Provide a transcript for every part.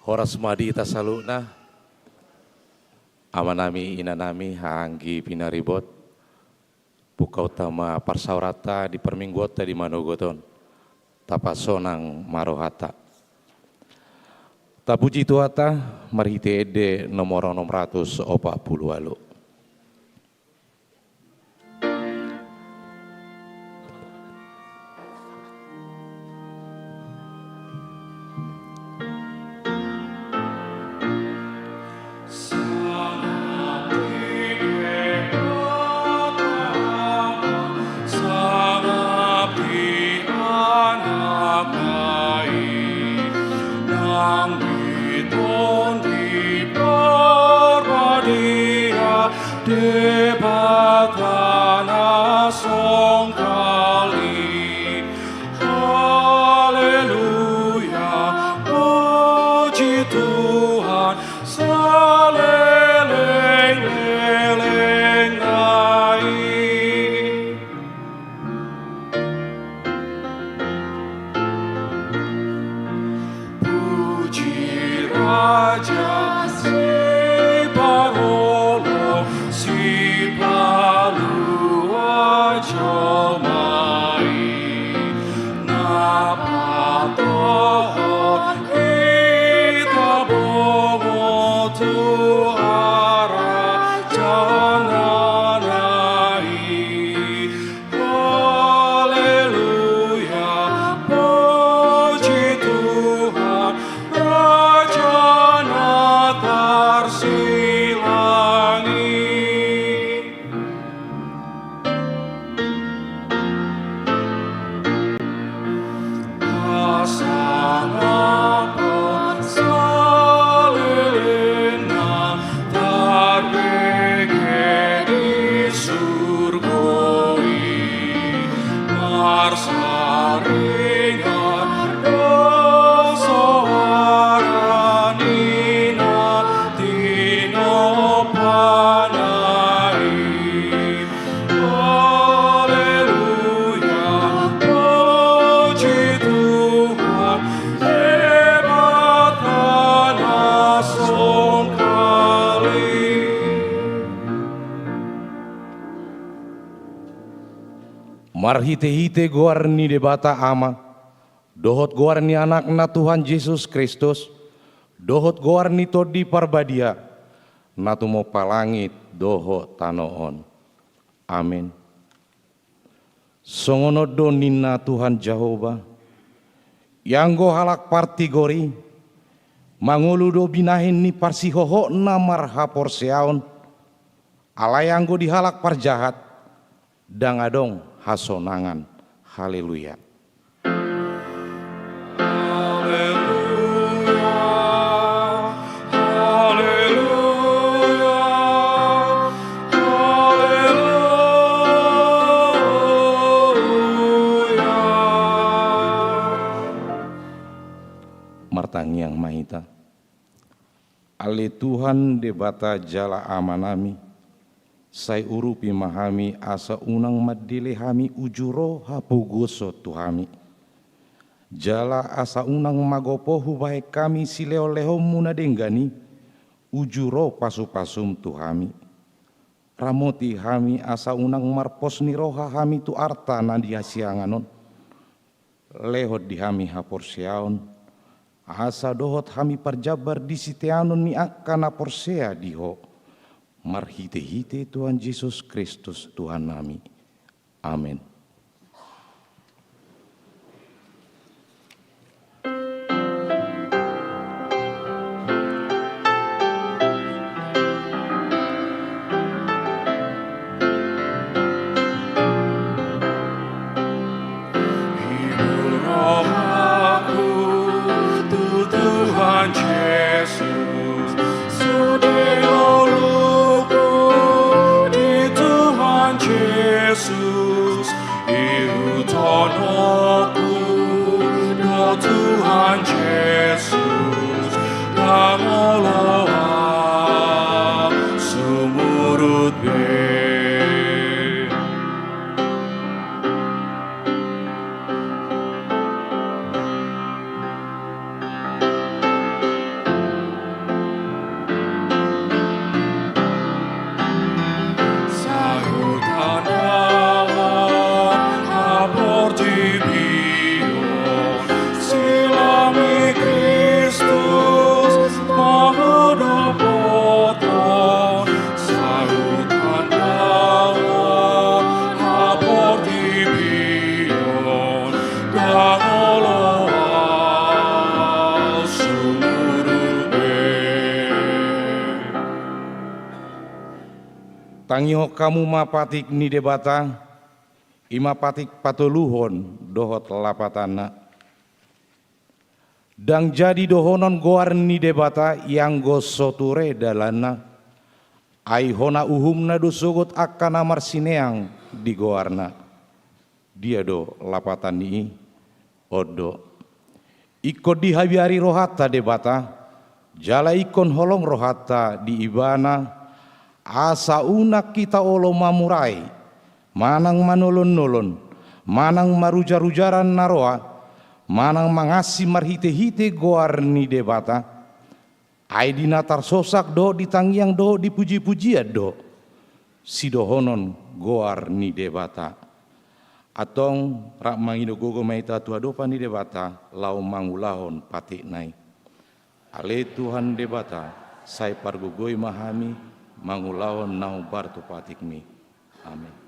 Horas madi tasaluna, amanami inanami hanggi pinaribot, buka utama parsaurata di perminggota di Manogoton, tapasonang marohata. Tapuji tuata, marhite ede nomor 640. Marhite-hite goarni debata ama, dohot goarni anakna Tuhan Yesus Kristus, dohot goarni todi parbadia, natumo palangit doho tanoon. Amin. Songono donina Tuhan Jehova, yanggo halak partigori, manguludo binahin ni parsihoho namar hapor seaon, alayanggo dihalak parjahat, dangadong hasonangan. Haleluya. Martang yang mahita, ale Tuhan debata jala amanami, sai urupi mahami asa unang madile hami ujuro hapugoso tuhami. Jala asa unang magopohu baik kami sileo leho muna denggani, ujuro pasu-pasum tuhami. Ramoti hami asa unang marpos niroha hami tu arta nadia sianganon. Lehot di hami haporseaon, asa dohot hami parjabar di siteanon mi akana porsea diho. Marhite-hite Tuhan Yesus Kristus Tuhan nami. Amin. Yesus Tangio kamu mapatik ni debata, ima patik patuluhon dohot lapatana. Dang jadi dohonon goar ni debata yang gosoture dalana. Aihona uhumna dosogot akana marsineang di goarna. Dia do lapatan ni odo. Iko di habiari rohata debata, jala ikon holong rohata di ibana, asa unak kita olo mamurai, manang manolon-nolon, manang marujar-rujaran naroa, manang mangasi marhite-hite goar ni debata, ai dinatar sosak do ditangiang do dipuji-pujian do, si dohonon goar ni debata. Atong rak mangido gogo maita tua dopa ni debata lau mangulahon patik nai. Ale Tuhan debata sai pargogoi mahami mangulahon nau bartu patik mi. Amin.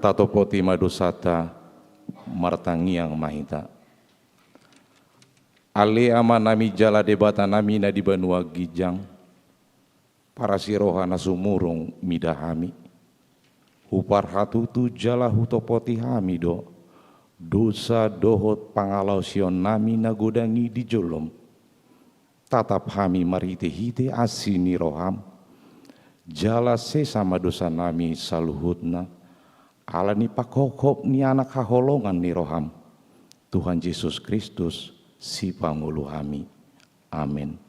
Tatopoti madusata martangiang mahita. Ale ama nami jala debata nami na di banua gijang, para siroha na sumurung midahami. Hupar hatutu jala hutopoti hami do, dosa dohot pangalau sion nami na godangi di jolom. Tatap hami marhite-hite asini roham, jala sesama dosa nami saluhutna, ala ni pakokop ni anak haholongan ni roham. Tuhan Yesus Kristus si pangulu hami. Amin.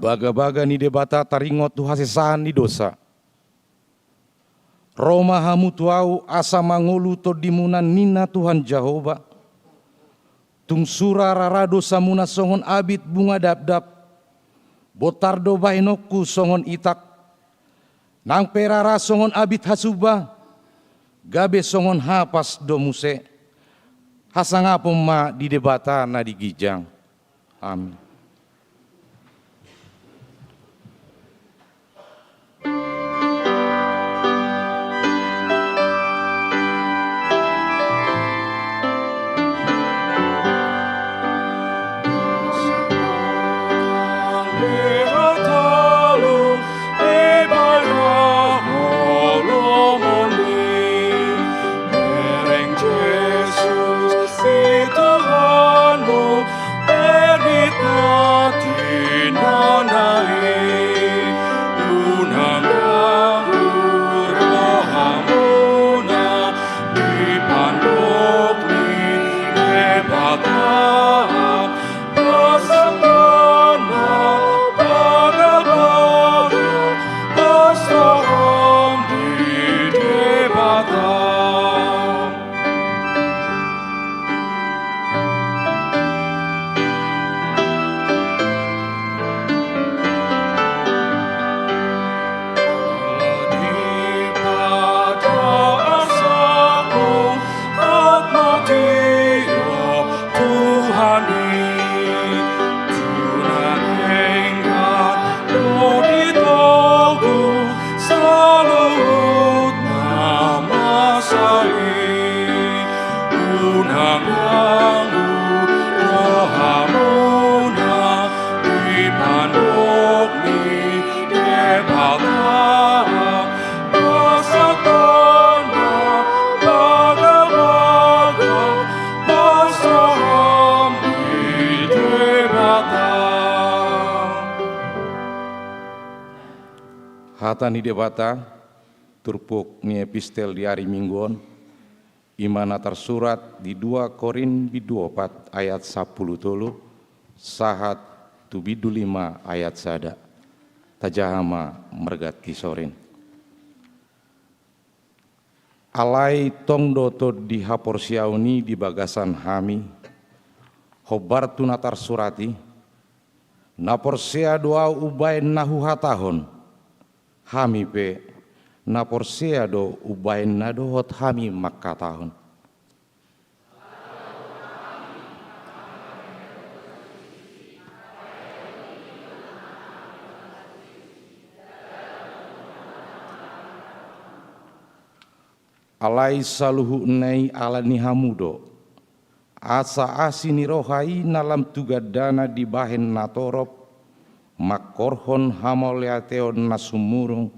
Baga-baga ni debata taringot tu hasesan ni dosa. Roma hamu tuau asa mangolu to dimunan nina Tuhan Jehova. Tung sura rarado samuna songon abit bunga dap-dap. Botardo bainoku songon itak. Nang perara songon abit hasuba. Gabe songon hapas domuse. Hasangapom ma di debata na digijang. Amin. Hatani debata turpuk ni epistel di hari mingguon imana tersurat di 2 Korin bidu 4 ayat 10 tolu sahat tu bidu 5 ayat sada tajahama mergat kisorin alai tong doto di haporsiauni di bagasan hami hobar tu natar surati naporsea doa ubain nahu hatahon hami pe naporsea do ubain nadohot hami makkatahon. Alai saluhu nei ala nihamudo asa asini rohai nalam tugadana di bahen natorop makorhon hamoleateon nasumurung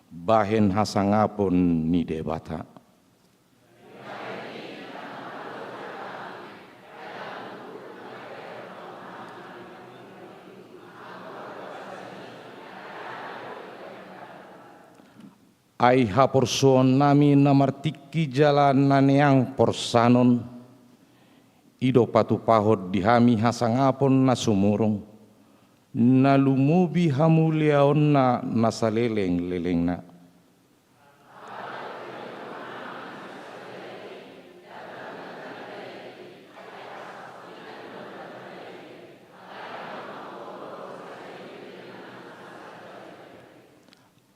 bahen hasangapon ni debata. Ai haporsuon nami namartiki jalan naneang porsanon ido patu pahod dihami hasangapon nasumurung nalumubi hamuliaon na nasaleleng-leleng na.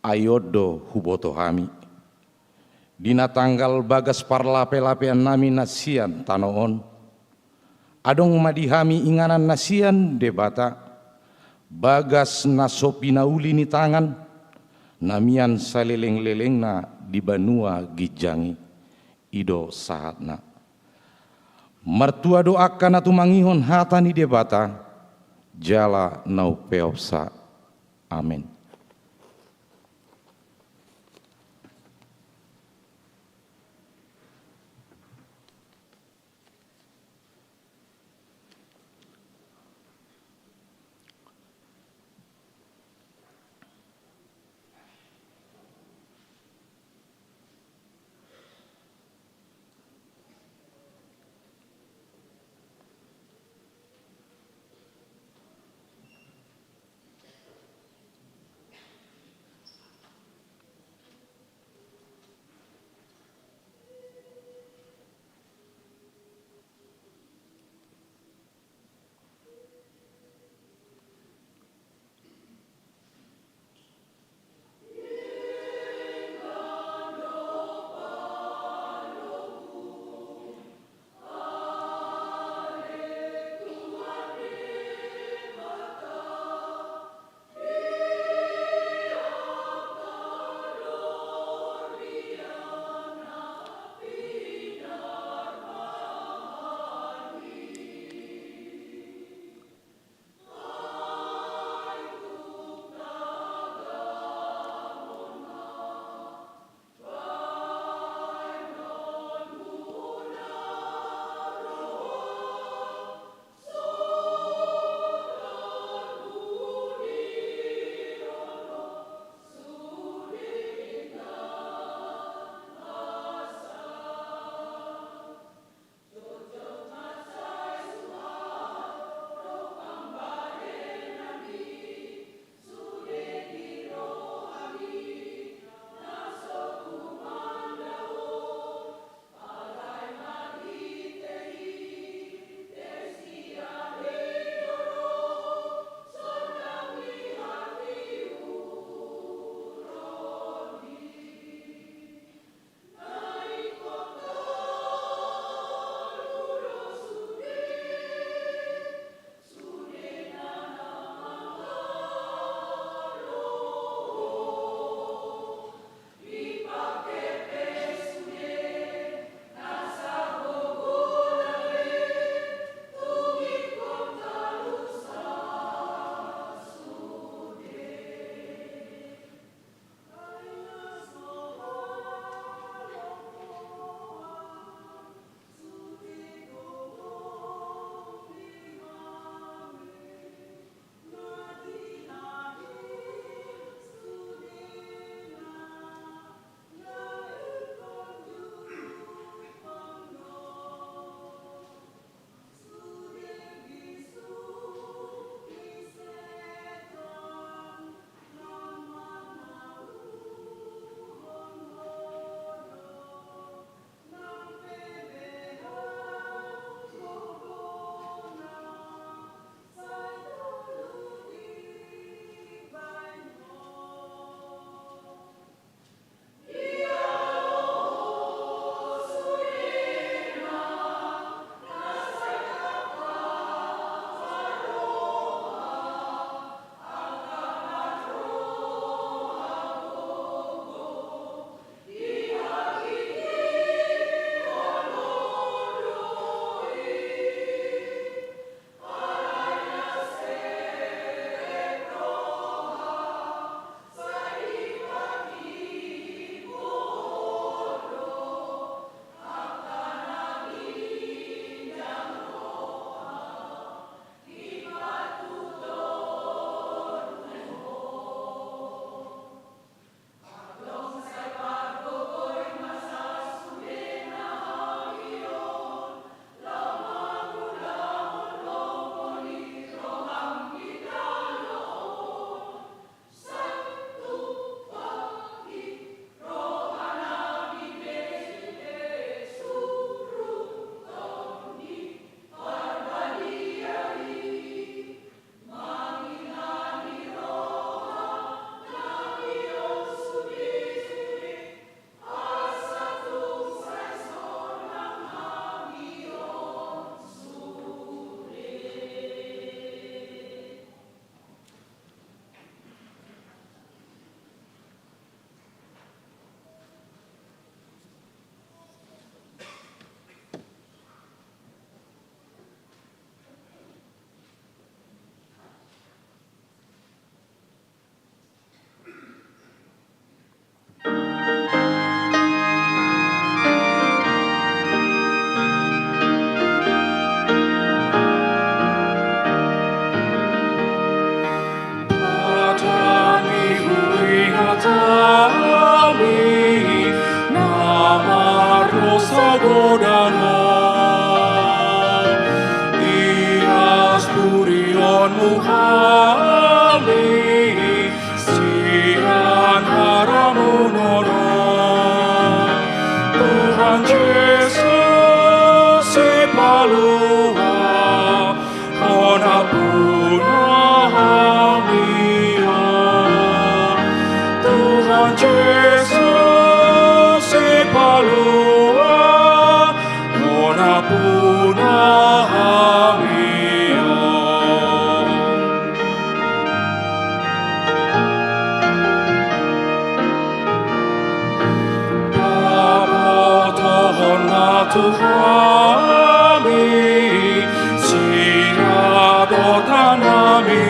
Ayodo huboto hami. Dina tanggal bagas parlape-lapean nami nasian tanoon. Adong madihami inganan nasian debata. Bagas nasopi nauli ni tangan. Namian saleleng-leleng na di banua gijangi. Ido saatna. Mertua doakan atu mangihon hata ni debata. Jala nau peopsa. Amin. godano Ias purionmu hami Sian haramu nono Tuhan Yesus si palua Ona puna hamia Tuhan Yesus si palua Ona puna hamia Tuhami siradotan kami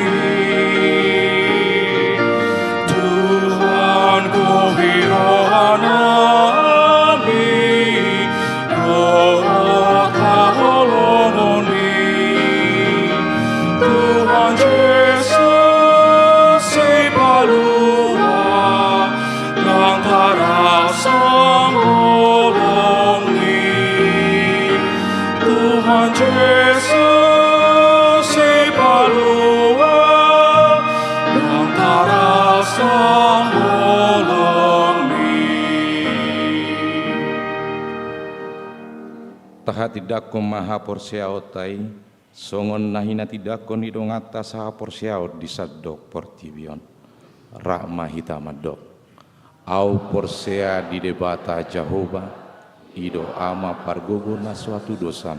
Tuhan kuhirohan kami roh kaholomoni Tuhan Yesus si palua antara samolongi Tuhan Yesus si palua antara samolongi Taha tidakko maha porsiaotai songon nahina tidakko nidongata saha porsiaot di sadok portibion Rahma hitamadok au porsea di debata Jehovah ido ama pargogo na suatu dosan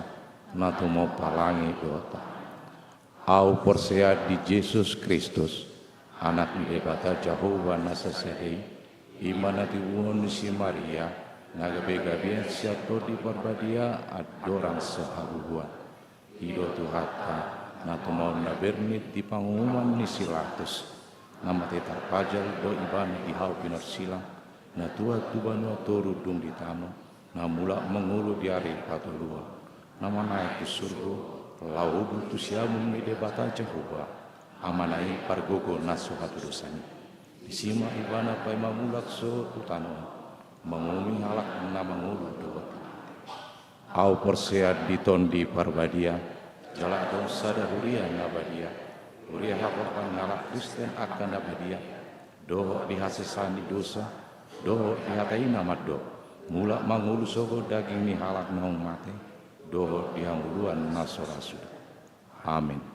na tumo palangi dota au porsea di Yesus Kristus anak di debata Jehovah na sesedei imana tiwon si Maria nagabe-gabe siato di barbadia adoran sehabuan ido tuhata na tumo na bernit di pangumuman ni silatus nama tetar pajal do ibani di hau pinar silang na tua tubanu toru dung di tano na mula mengulu di ari patulua nama naik ke surga lau butu siamun mi debata Jehovah amanai pargogo nasu hatu dosani disima ibana pai mamulak so utano mengumi halak na mengulu do au porsea diton di parbadia jala dosa dahuria nabadia Uria hakokan ngalak Kristen akan abadia doho dihasesani dosa doho dihatai nama do mula mangulu sogo daging ni halak naung mate doho dihanguluan nasorasu amin.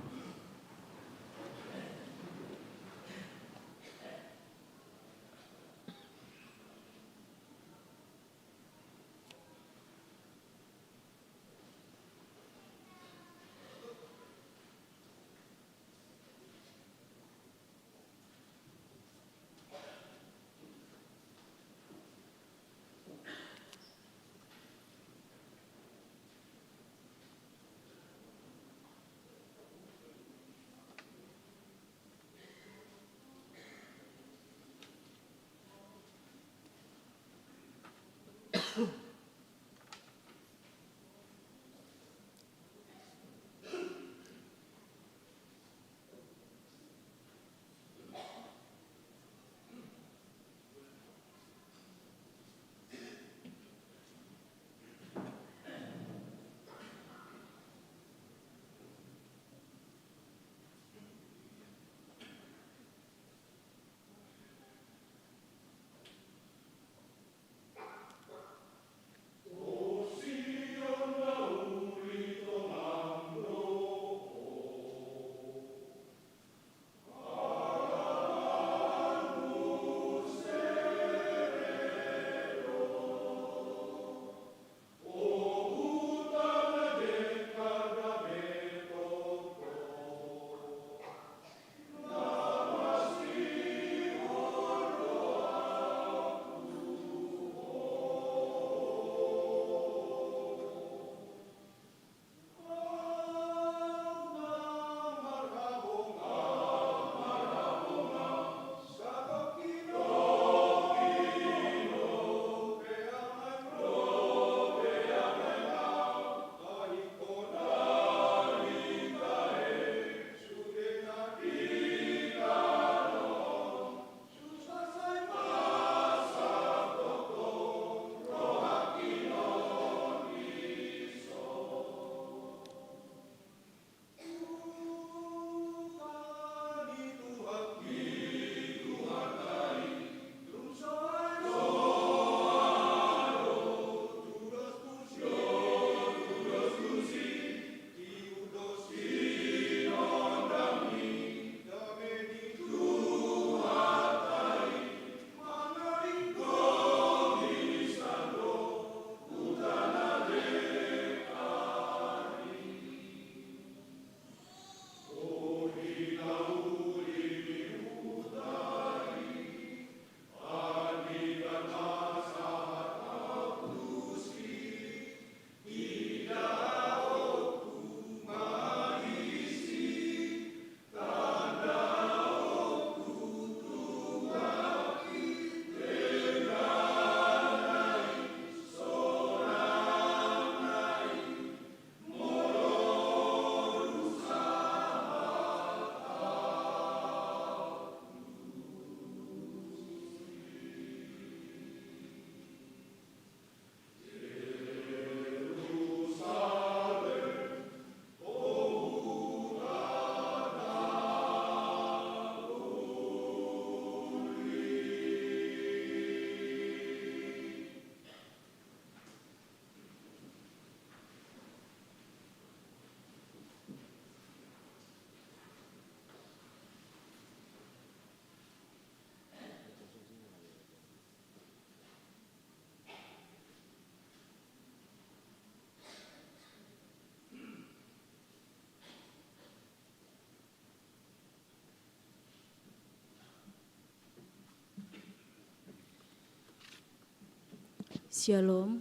Shalom.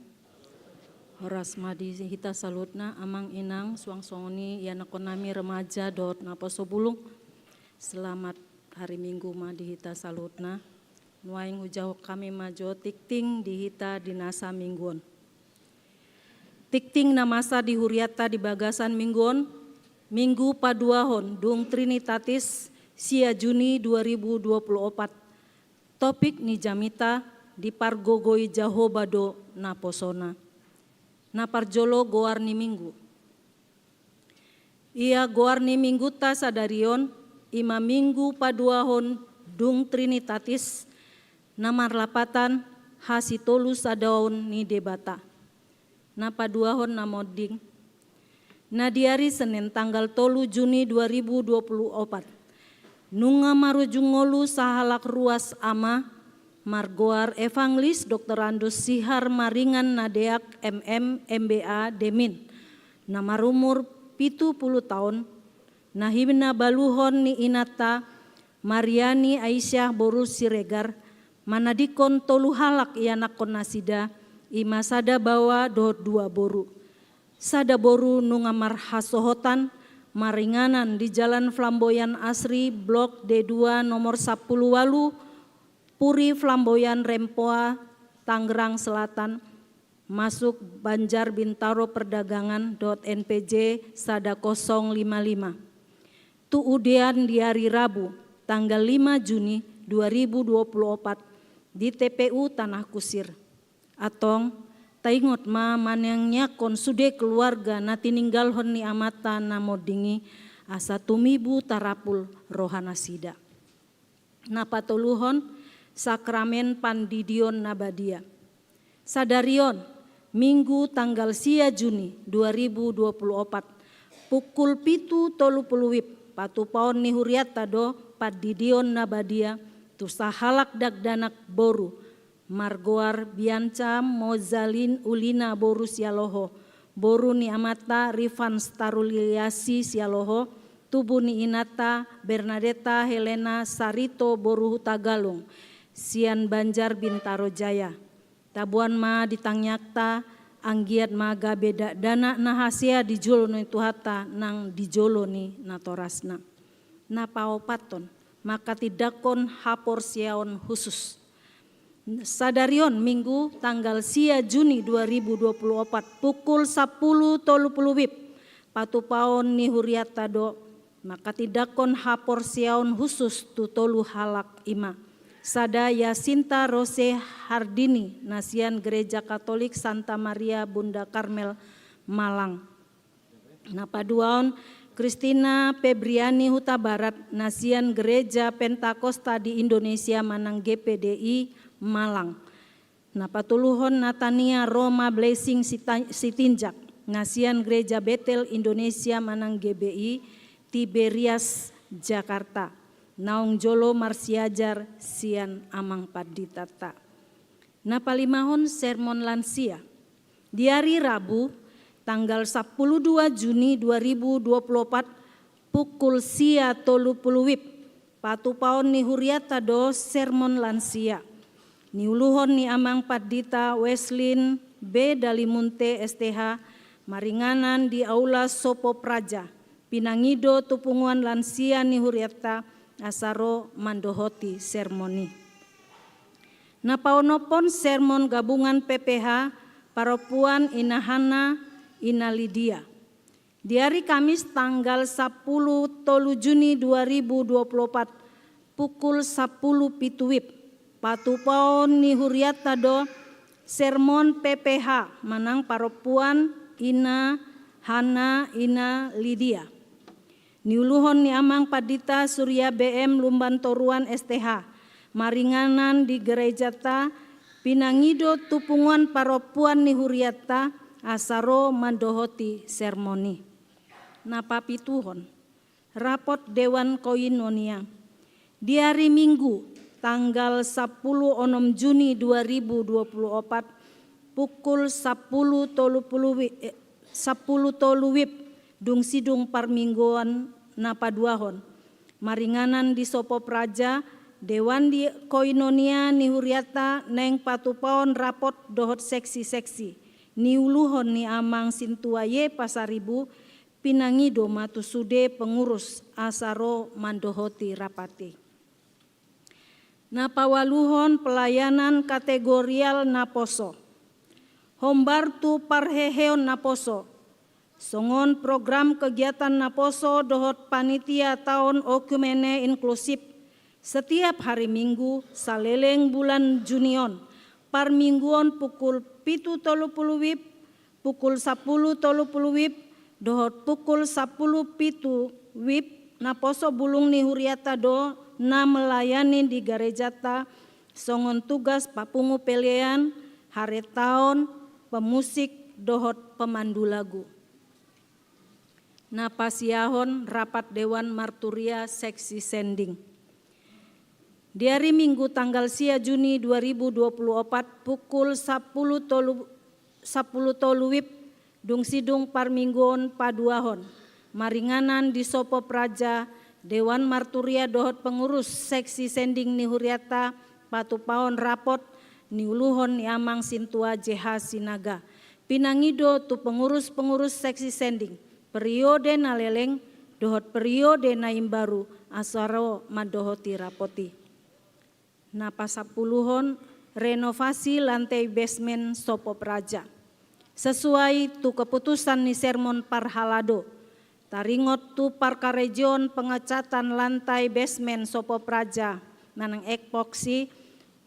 Horas madi hita salutna amang inang suang songoni yana konami remaja dot napa sobulung. Selamat hari Minggu madi hita salutna. Nuaing ujau kami majo tikting di hita dinasa mingguon. Tikting namasa di huriata di bagasan mingguon. Minggu paduahon dung Trinitatis sia Juni 2024. Topik ni jamita di pargogoi jahobado naposona. Naparjolo goarni minggu. Ia goarni minggu ta sadarion ima minggu paduahon dung Trinitatis namar lapatan hasitolu sadaon ni debata. Napaduahon namoding. Nadiari Senin tanggal 3 Juni 2024. Nunga marujungolu sahalak ruas ama Margoar Evangelis Dr. Andus Sihar Maringan Nadeak MM MBA Demin. Nama umur 70 tahun. Nahibna baluhon ni inata Mariani Aisyah Boru Siregar. Manadikon tolu halak ianakon nasida. Ima sada bawa dohot dua boru. Sada boru nungamar hasohotan. Maringanan di Jalan Flamboyan Asri Blok D2 nomor 10 Walu. Puri Flamboyan Rempoa, Tangerang Selatan, masuk Banjar Bintaro Perdagangan .npj sada 055. Tuudian di hari Rabu, tanggal 5 Juni 2024 di TPU Tanah Kusir. Atong, taingot ma manangnya konsude keluarga nati ninggal honi amata namodingi asa tumibu tarapul rohana sida. Napatoluhon, Sakramen Pandidion Nabadia. Sadarion, Minggu tanggal sia Juni 2024, pukul 7.30 patupaon ni huriat tado Pandidion Nabadia, tusahalak dagdanak boru, Margoar Bianca Mozalin Ulina Boru Sialoho, boru ni amata Rifan Staruliasi Sialoho, tubuh ni inata Bernadetta Helena Sarito Boru Hutagalung, Sian Banjar Bintaro Jaya. Tabuan ma ditangyakta anggiat maga beda dana nahasia dijolo ni tuhata nang dijolo ni natorasna. Napaopaton maka tidakon hapor siaon khusus. Sadarion Minggu tanggal sia Juni 2024 pukul 10.30 patupaon ni huriata do maka tidakon hapor siaon khusus tutolu halak ima. Sada Yasinta Rose Hardini, Nasian Gereja Katolik Santa Maria Bunda Karmel, Malang. Napaduaon Kristina Febriani Huta Barat, Nasian Gereja Pentakosta di Indonesia Manang GPDI, Malang. Napatuluhon Natania Roma Blessing Sitinjak, Nasian Gereja Betel Indonesia Manang GBI, Tiberias, Jakarta. Naung Jolo Marsiajar Sian Amang Paditata. Napalimahon sermon lansia. Di hari Rabu tanggal 12 Juni 2024 pukul sia 30 wib patupaon ni huriata do sermon lansia. Ni uluhon ni Amang Padita Weslin B. Dalimunte STH maringanan di Aula Sopo Praja. Pinangido tupunguan lansia ni huriata asaro mandohoti sermoni. Napaonopon sermon gabungan PPH Paropuan Inahana Ina Lydia. Di hari Kamis tanggal 10 Juni 2024 pukul 10 pituwip patupaon ni huriata do sermon PPH Manang Paropuan Ina Hana Ina Lydia. Niuluhon ni Amang Padita Surya BM Lumban Toruan STH. Maringanan di gereja ta pinangido tupungan paropuan ni huriata asaro mandohoti sermoni. Napapituhon. Rapot Dewan Koinonia. Di hari Minggu tanggal 10 Juni 2024 pukul 10.30 dung sidung parmingguan napaduahon. Maringanan di Sopo Praja Dewan di Koinonia nihuriata neng patupaon rapot dohot seksi-seksi. Niuluhon ni amang sintuaye pasaribu pinangido matusude pengurus asaro mandohoti rapati. Napawaluhon pelayanan kategorial naposo. Hombartu parheheon naposo. Songon program kegiatan naposo dohot panitia tahun okumene inklusif. Setiap hari Minggu saleleng bulan Junion, parmingguon pukul 7.30 WIB, pukul 10.30 WIB, dohot pukul 10.07 WIB, naposo bulung nihuriata do na melayani di garejata, songon tugas papungu pelean, hari tahun, pemusik, dohot pemandu lagu. Napasiahon rapat Dewan Marturia seksi sending. Di hari Minggu tanggal 10 Juni 2024 pukul 10.30 WIB dung sidung parmingguon paduahon maringanan di Sopo Praja Dewan Marturia dohot pengurus seksi sending nihuriata patupaon rapot niuluhon ni amang sintua JH Sinaga pinangido tu pengurus seksi sending periode naleleng dohot periode naimbaru asaro madohoti rapoti. Napasapuluhon renovasi lantai basement Sopo Praja. Sesuai tu keputusan ni sermon parhalado. Taringot tu parkarejon pengecatan lantai basement Sopo Praja nanang ekpoksi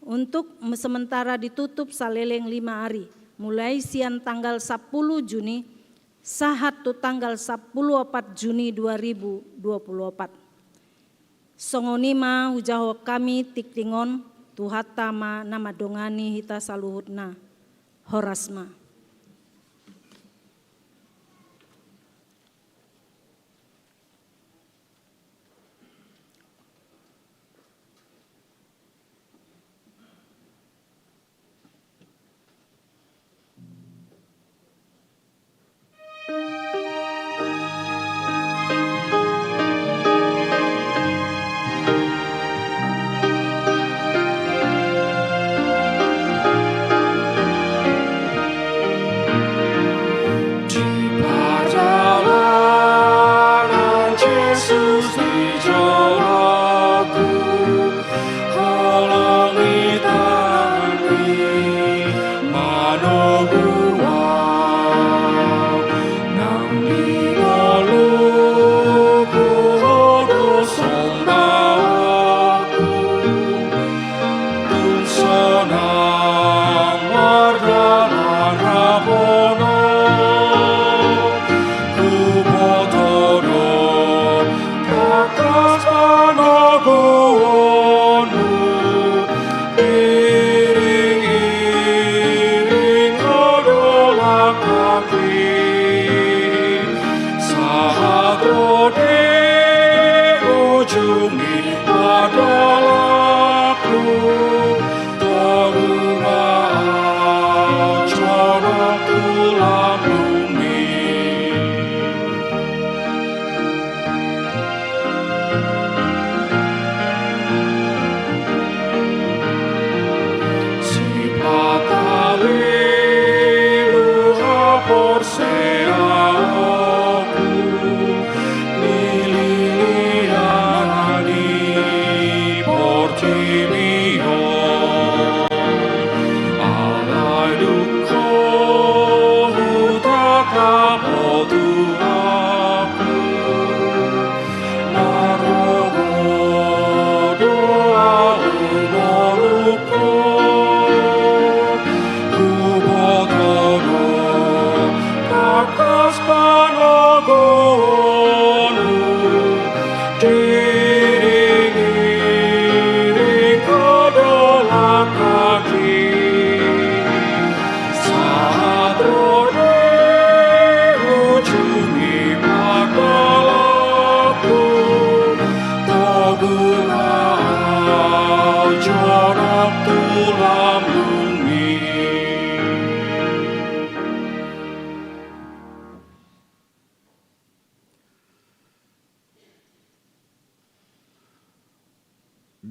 untuk sementara ditutup saleleng 5 hari. Mulai siang tanggal 10 Juni sahat tu tanggal 14 Juni 2024. Songonima hujaho kami tiktingon tuhatama nama dongani hita saluhutna horasma.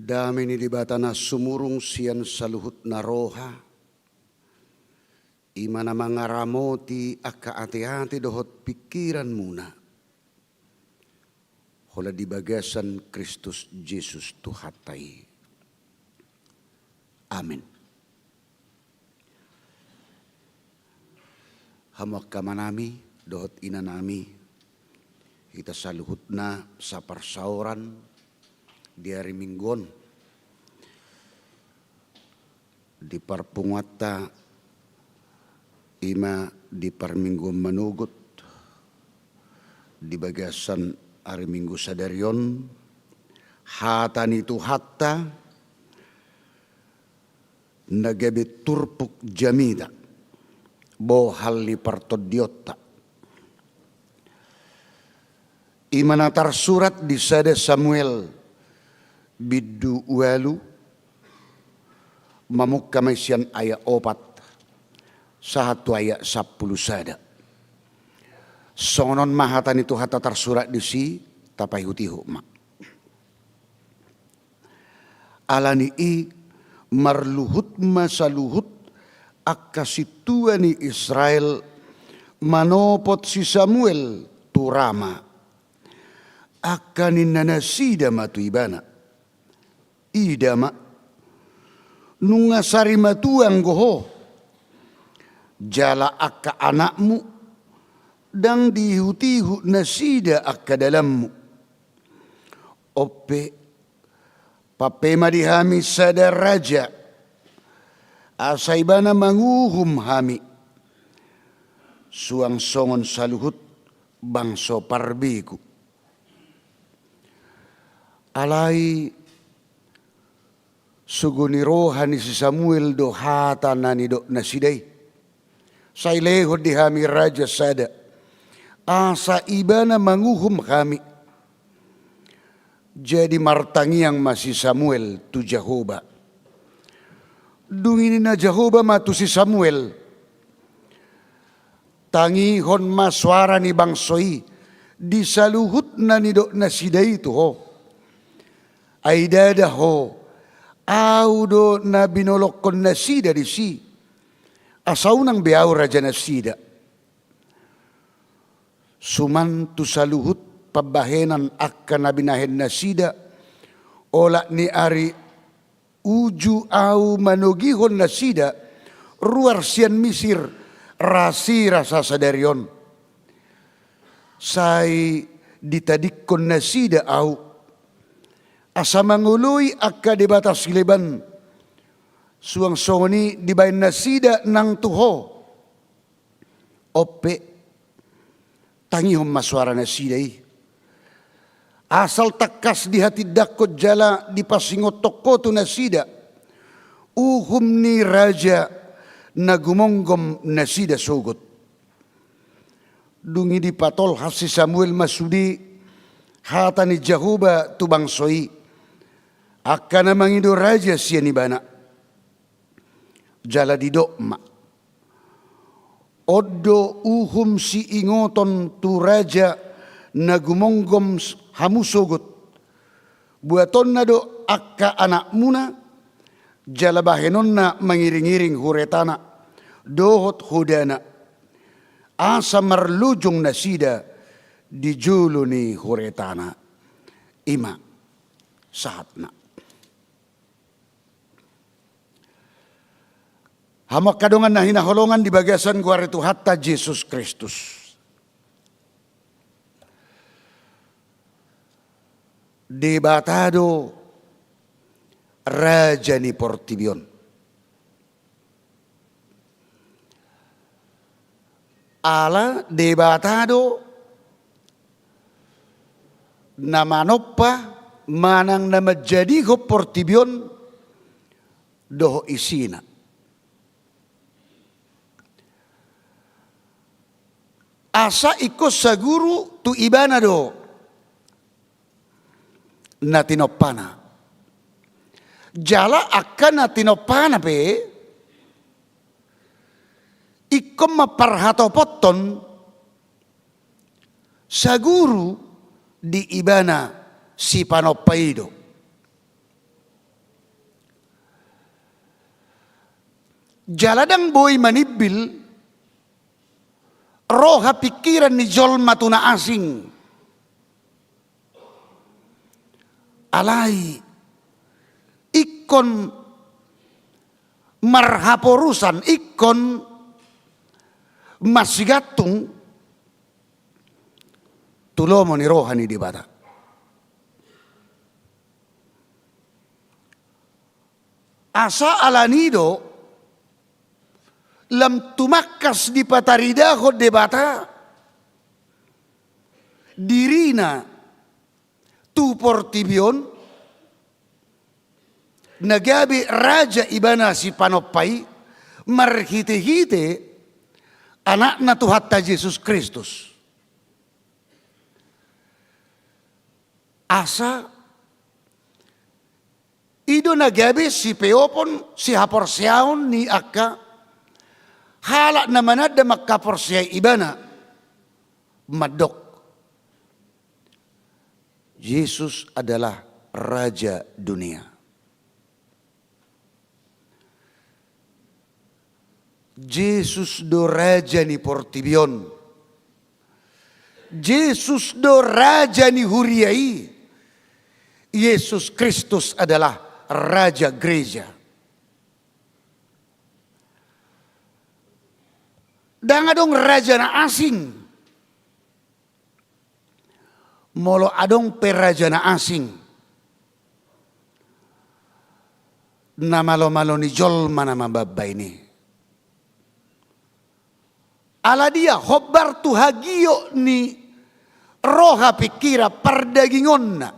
Dami ni di batana sumurung sian saluhut naroha. Imana mangaramoti aka ati-ati dohot pikiran muna. Hola di bagasan Kristus Yesus Tuhatai. Amin. Hamak kamanami dohot inanami. Kita saluhutna saparsauran di hari Mingguan. Di parpungwata ima di parminggu manugut. Di bagasan hari Minggu sadarion. Hatan itu hatta. Nagabi turpuk jamida. Bohali partodiota. Imanatar surat di sada Samuel bidu walu mamuk kamasian ayat 4 satu ayat 10 sada. Sonon mahatan itu hata tersurat di si tapai hutihu mak. Alani i marluhut masaluhut akasituani Israel manopot si Samuel turama. Akanin nanasida matu ibana. Idama nungasari matuang goho. Jala akka anakmu dang dihutihu nasida akka dalammu. Ope papema dihami sada raja. Asaibana manguhum hami. Suang songon saluhut bangso parbiku. Alai suguni rohani si Samuel do hatanani do nasidai. Say lehod di hami raja sada. Asa ibana manguhum kami. Jadi martangiang masih Samuel tu Jehovah. Dungini na Jehovah matu si Samuel. Tangihon maswara ni bangsoi. Disaluhut na ni do nasidai tu ho. Aidada ho, audo na binolokon nasida di si. Asaw nang biyaw raja nasida. Suman tu saluhut pabahenan akka na binahen nasida. Ola ni ari uju au manugihon nasida. Ruar sian misir rasi rasa sadarion. Say ditadikon nasida au. Asa mangului akka di batas Liban. Suang songoni dibayin nasida nang tuho. Ope tangihom maswara nasidai. Asal takas di hati dakot jala di pasingot toko tu nasida. Uhum ni raja nagumonggom nasida sugot. Dungi di patol hasi Samuel masudi hatani Jehovah tu bangsoi. Akan mangido raja sian ibana. Jala di dokma. Odo uhum si ingoton tu raja nagumonggom hamusogot. Buaton na do akka anak muna. Jala bahenon na mangiring-iring huretana. Dohot hudana. Asa marlujong nasida di julo ni huretana. Ima sahat na. Hamak kadongan na hinaholongan di bagasan guar itu hatta Yesus Kristus. Debatado Raja ni Portibion. Ala debatado namanopa manang na menjadi ho Portibion doho isina. Asa ikut saguru tu ibana do natinopana. Jala akan natinopana pe ikom maparhatopoton saguru di ibana si panopaido. jaladang boy manibil roha pikiran ni jolma tuna asing alai ikon marhaporusan ikon masigatung tulomo ni rohani di bata. Asa alanido lam tumakas di pataridaho de bata dirina tu portibion nagabi raja ibana si panopay marhite-hite anak na Tuhatta Yesus Kristus. Asa ido nagabi si Peopon si haporsiaon ni akka halak na manada magkaporsiay ibana madok. Yesus adalah Raja dunia. Yesus do Raja ni portibion. Yesus do Raja ni huriai. Yesus Kristus adalah Raja gereja. Dan adong raja na asing. Molo adong peraja na asing. Na malo-malo ni jolma na mababay ni. Ala dia hobar tu hagio ni roha pikira pardagingon na.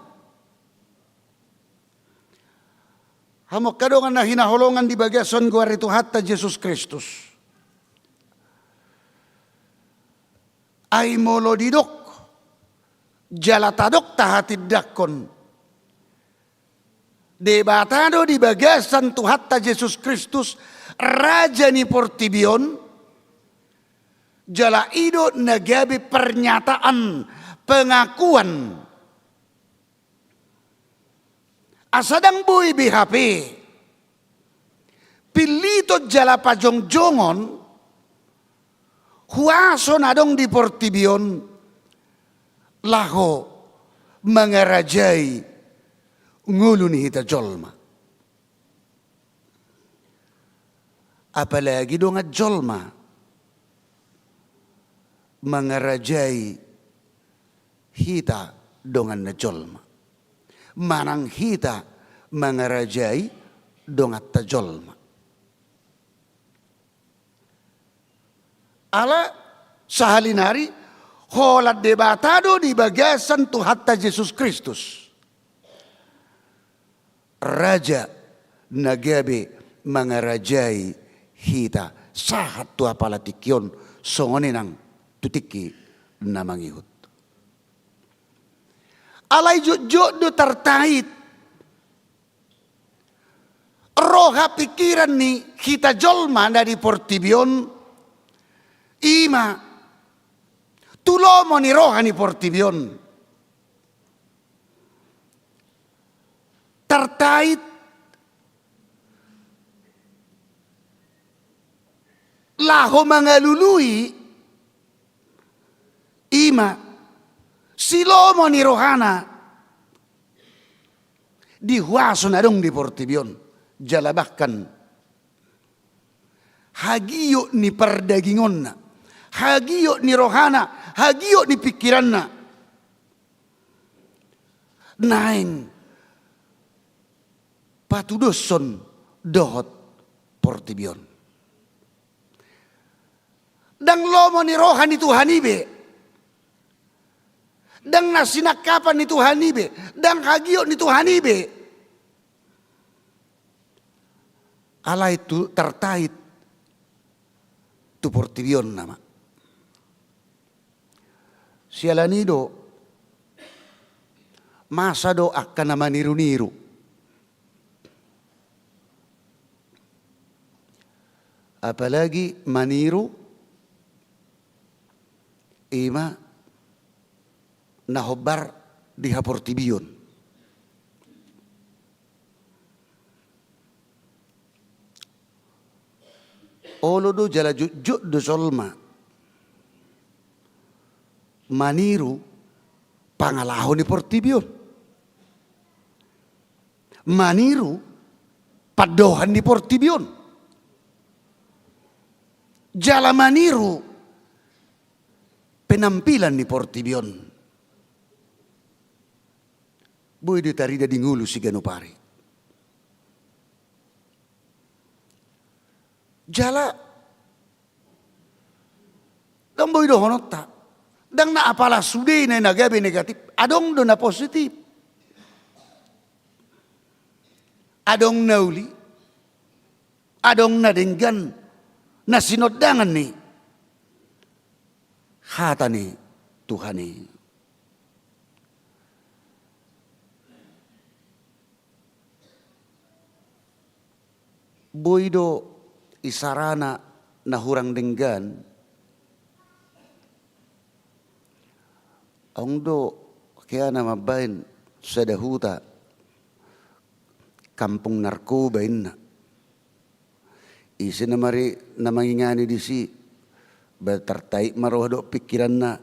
Hamok kadongan na hinaholongan di bagason guar itu hatta Yesus Kristus. Ay molo didok, jalatadok tahatid dakon. Debatado di bagasan tu hatta Yesus Kristus, Raja ni portibion, jala ido nagabi pernyataan, pengakuan. Asadang boy BHP, pilito jala pajong-jongon, huaso nadong di portibion, laho mengerajai ngulu ni hita jolma. Apalagi dong jolma mengerajai hita dongan na jolma. Manang hita mengerajai dongat tajolma. Ala sahalinari holat debatado di bagasan tu hatta Yesus Kristus. Raja nagabe mengerajai hita sahat tu apalatikyon songoninang tutiki namangihut. Alay jujud do tertait. Roha pikiran ni kita jolma dari portibion. Ima. Tulomo ni roha ni portibion. Tertait. Laho mangalului. Ima. Silomo ni rohana dihuaso na dong di portibion jalabahkan hagio ni perdagingon na hagio ni rohana hagio ni pikiran na naing patudoson dohot portibion dang lomo ni rohani Tuhan ibe dang nasinakapan ni Tuhan ibe, dang hagio ni Tuhan ibe. Ala itu tertait tu portibion nama. Sialanido masa do akan nama niru-niru. Apalagi maniru ima nahobar di haportibion. olo do jala jujud do solma. Maniru pangalahon ni Portibion. Maniru padohan ni Portibion. Jala maniru penampilan ni Portibion. Boy di tarida di ngulu si Ganopari. Jala dong boy do honota. Dang na apala suday na nagabi negatif. Adong do na positif. Adong nauli. Adong nadinggan. Na sinodangan ni. Hata ni Tuhan ni. Boydo isarana na hurang denggan. Ang do kaya na mabain sa dahuta kampung narkoba na. Isi na mari na mangingani di si batartay maroh do pikiran na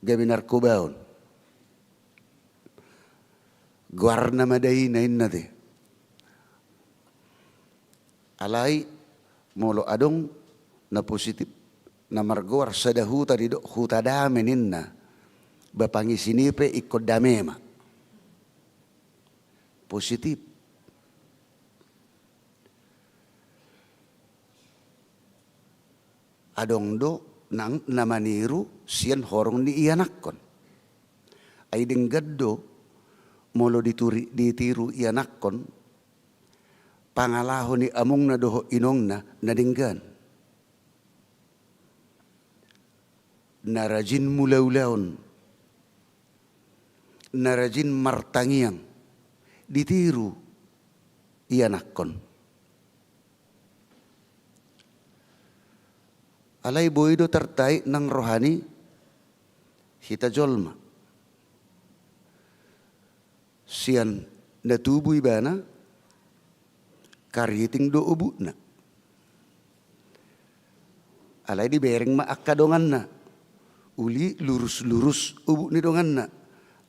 gabi narkobaon. Guar na madahi na inna de. Alay molo adong na positif na margawar sa dahuta di do huta damenin na. Bapangi sinipe ikut damema. Positif. Adong do nang namaniru sian horong ni ianakkon. Ay denggado molo ditiru ianakkon pangalaho ni among na doho inong na nadinggan. Narajin mulaulaon. Narajin martangiang ditiru ianakkon. Alay boydo tertai nang rohani hita jolma. Sian natubu ibana kariting do ubu na. Alay di bereng ma akadongan na. Uli lurus-lurus ubu ni dongan na.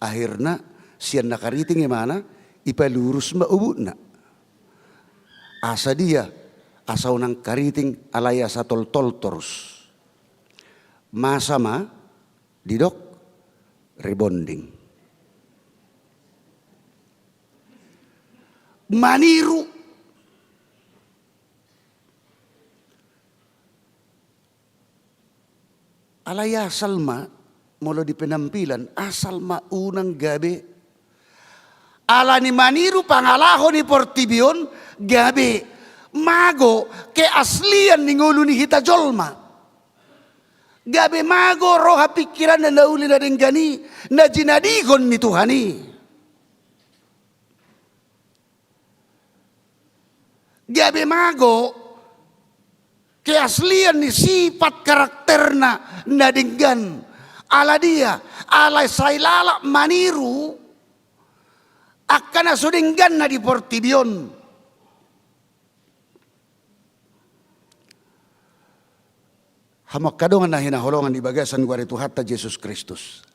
Akhirnya sian nakariting mana ipalurus ma ubu na. Asa dia asaw nang kariting alaya sa tol-tol terus. Masama didok rebonding. Maniru alaya salma mula di penampilan asal maunang gabi ala ni maniru pangalaho ni Portibion gabi mago ke aslian ni ngulu ni hita jolma gabi mago roha pikiran na nauli na denggani na jinadigon ni Tuhani gabi mago ke aslian ni sifat karakterna na denggan ala dia, ala sailala maniru akan asudinggan na di Portibion. Hamak kadongan na hinaholongan di bagasan gwari Tuhatta Yesus Kristus.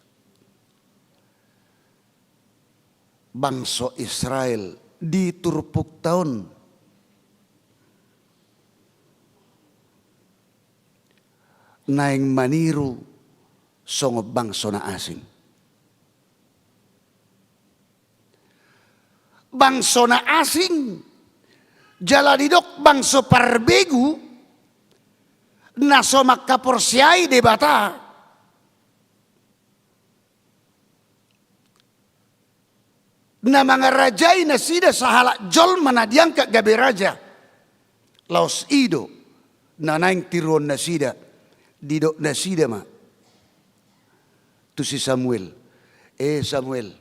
Bangsa Israel di turpuk tahun naing maniru songo bangsa na asing. Bangsa na asing jaladidok bangsa parbegu na somak kaporsiay debata na mga rajay na sida sa halak jol manadiang kagabi raja laos ido na naing tiron na sida didok na sida ma tu si Samuel. Samuel.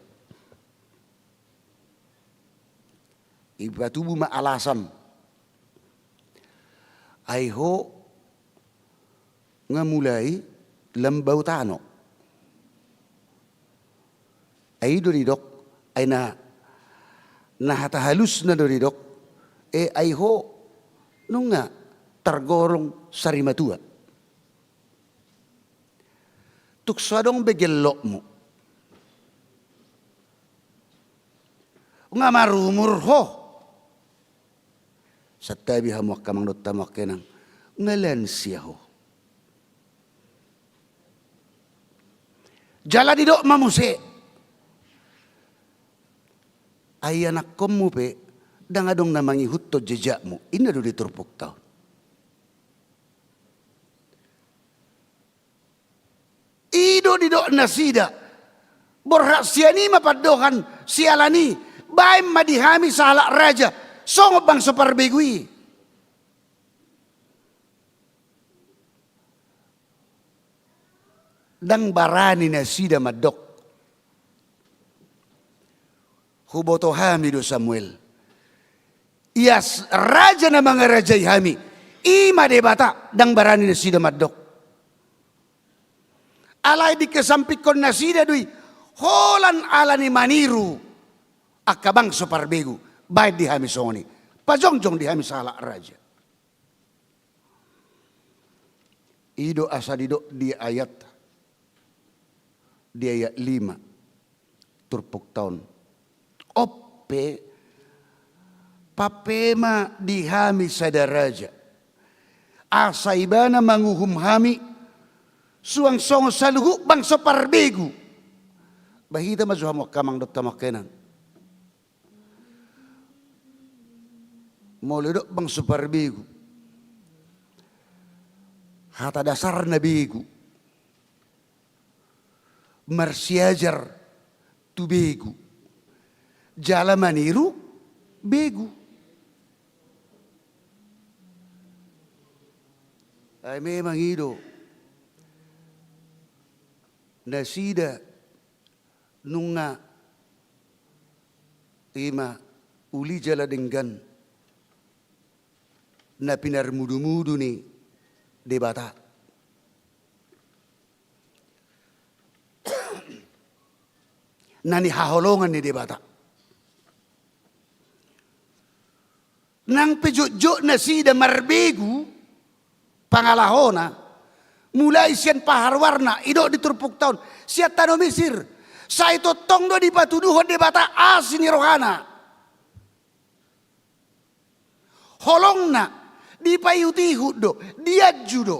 Iba tubuh ma alasan. Ay ho nga mulai lambaw tano. Ay doridok ay nahatahalus na doridok. Ay ho nung nga tergolong sarimatua. Tuk sadong begelok mo. Nga marumur ho. Sa tabi hamuak kamang dotamak kenang. Ngalan siya ho. Jala di dok mamuse. Ay anak komu pe. Dangadong namangi hutto jejak mo. Ina do diturpuk tau. Ido di dok nasida. Borhak siani mapadokan sialani. Baim madihami sahalak raja. Songo bang separbegui. Dang barani na sida madok. Huboto hami do Samuel. Ias raja na mga rajay hami. Ima de bata dang barani na sida madok. Alay di kesampik kon na sida dui. Holan ala ni maniru. Akabang soparbegu. Bayad di hami songoni. Pajongjong di hami salah raja. Ido asa dido di ayat. Di ayat 5. Turpuk tahun. Oppe. Papema di hami sadaraja. Asaibana manguhum hami. Suang songo saluhu bang soparbegu. Bahita mazuhamok kamang dot tamak kenan. Molodok bang soparbegu. Hata dasar na begu. Marsiajar tu begu. Jala maniru begu. Ay memang ido. Nasida nunga ima uli jala denggan na pinarmudu-mudu ni debata. Nani haholongan ni debata. Nang pejuk-juk na sida marbegu pangalahona mulai sian paharwarna idok diturpuk tahun siat tano Mesir sa itu tong do dipatuduhon debata asini rohana holongna dipayuti hudo dia judo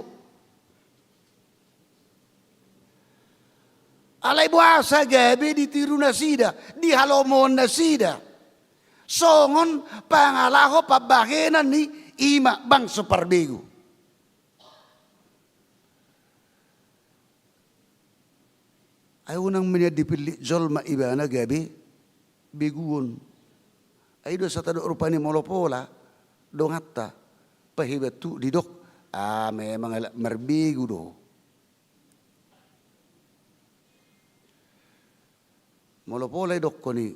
alai buasa gabe ditiru nasida di halomon nasida songon pangalaho pabahenan ni ima bang separbegu. Ay unang minadipili jolma ibana gabi beguon. Ay do sa tado rupani molopola dongatta pahibatu didok memang marbegu do. Molopola dok ko ni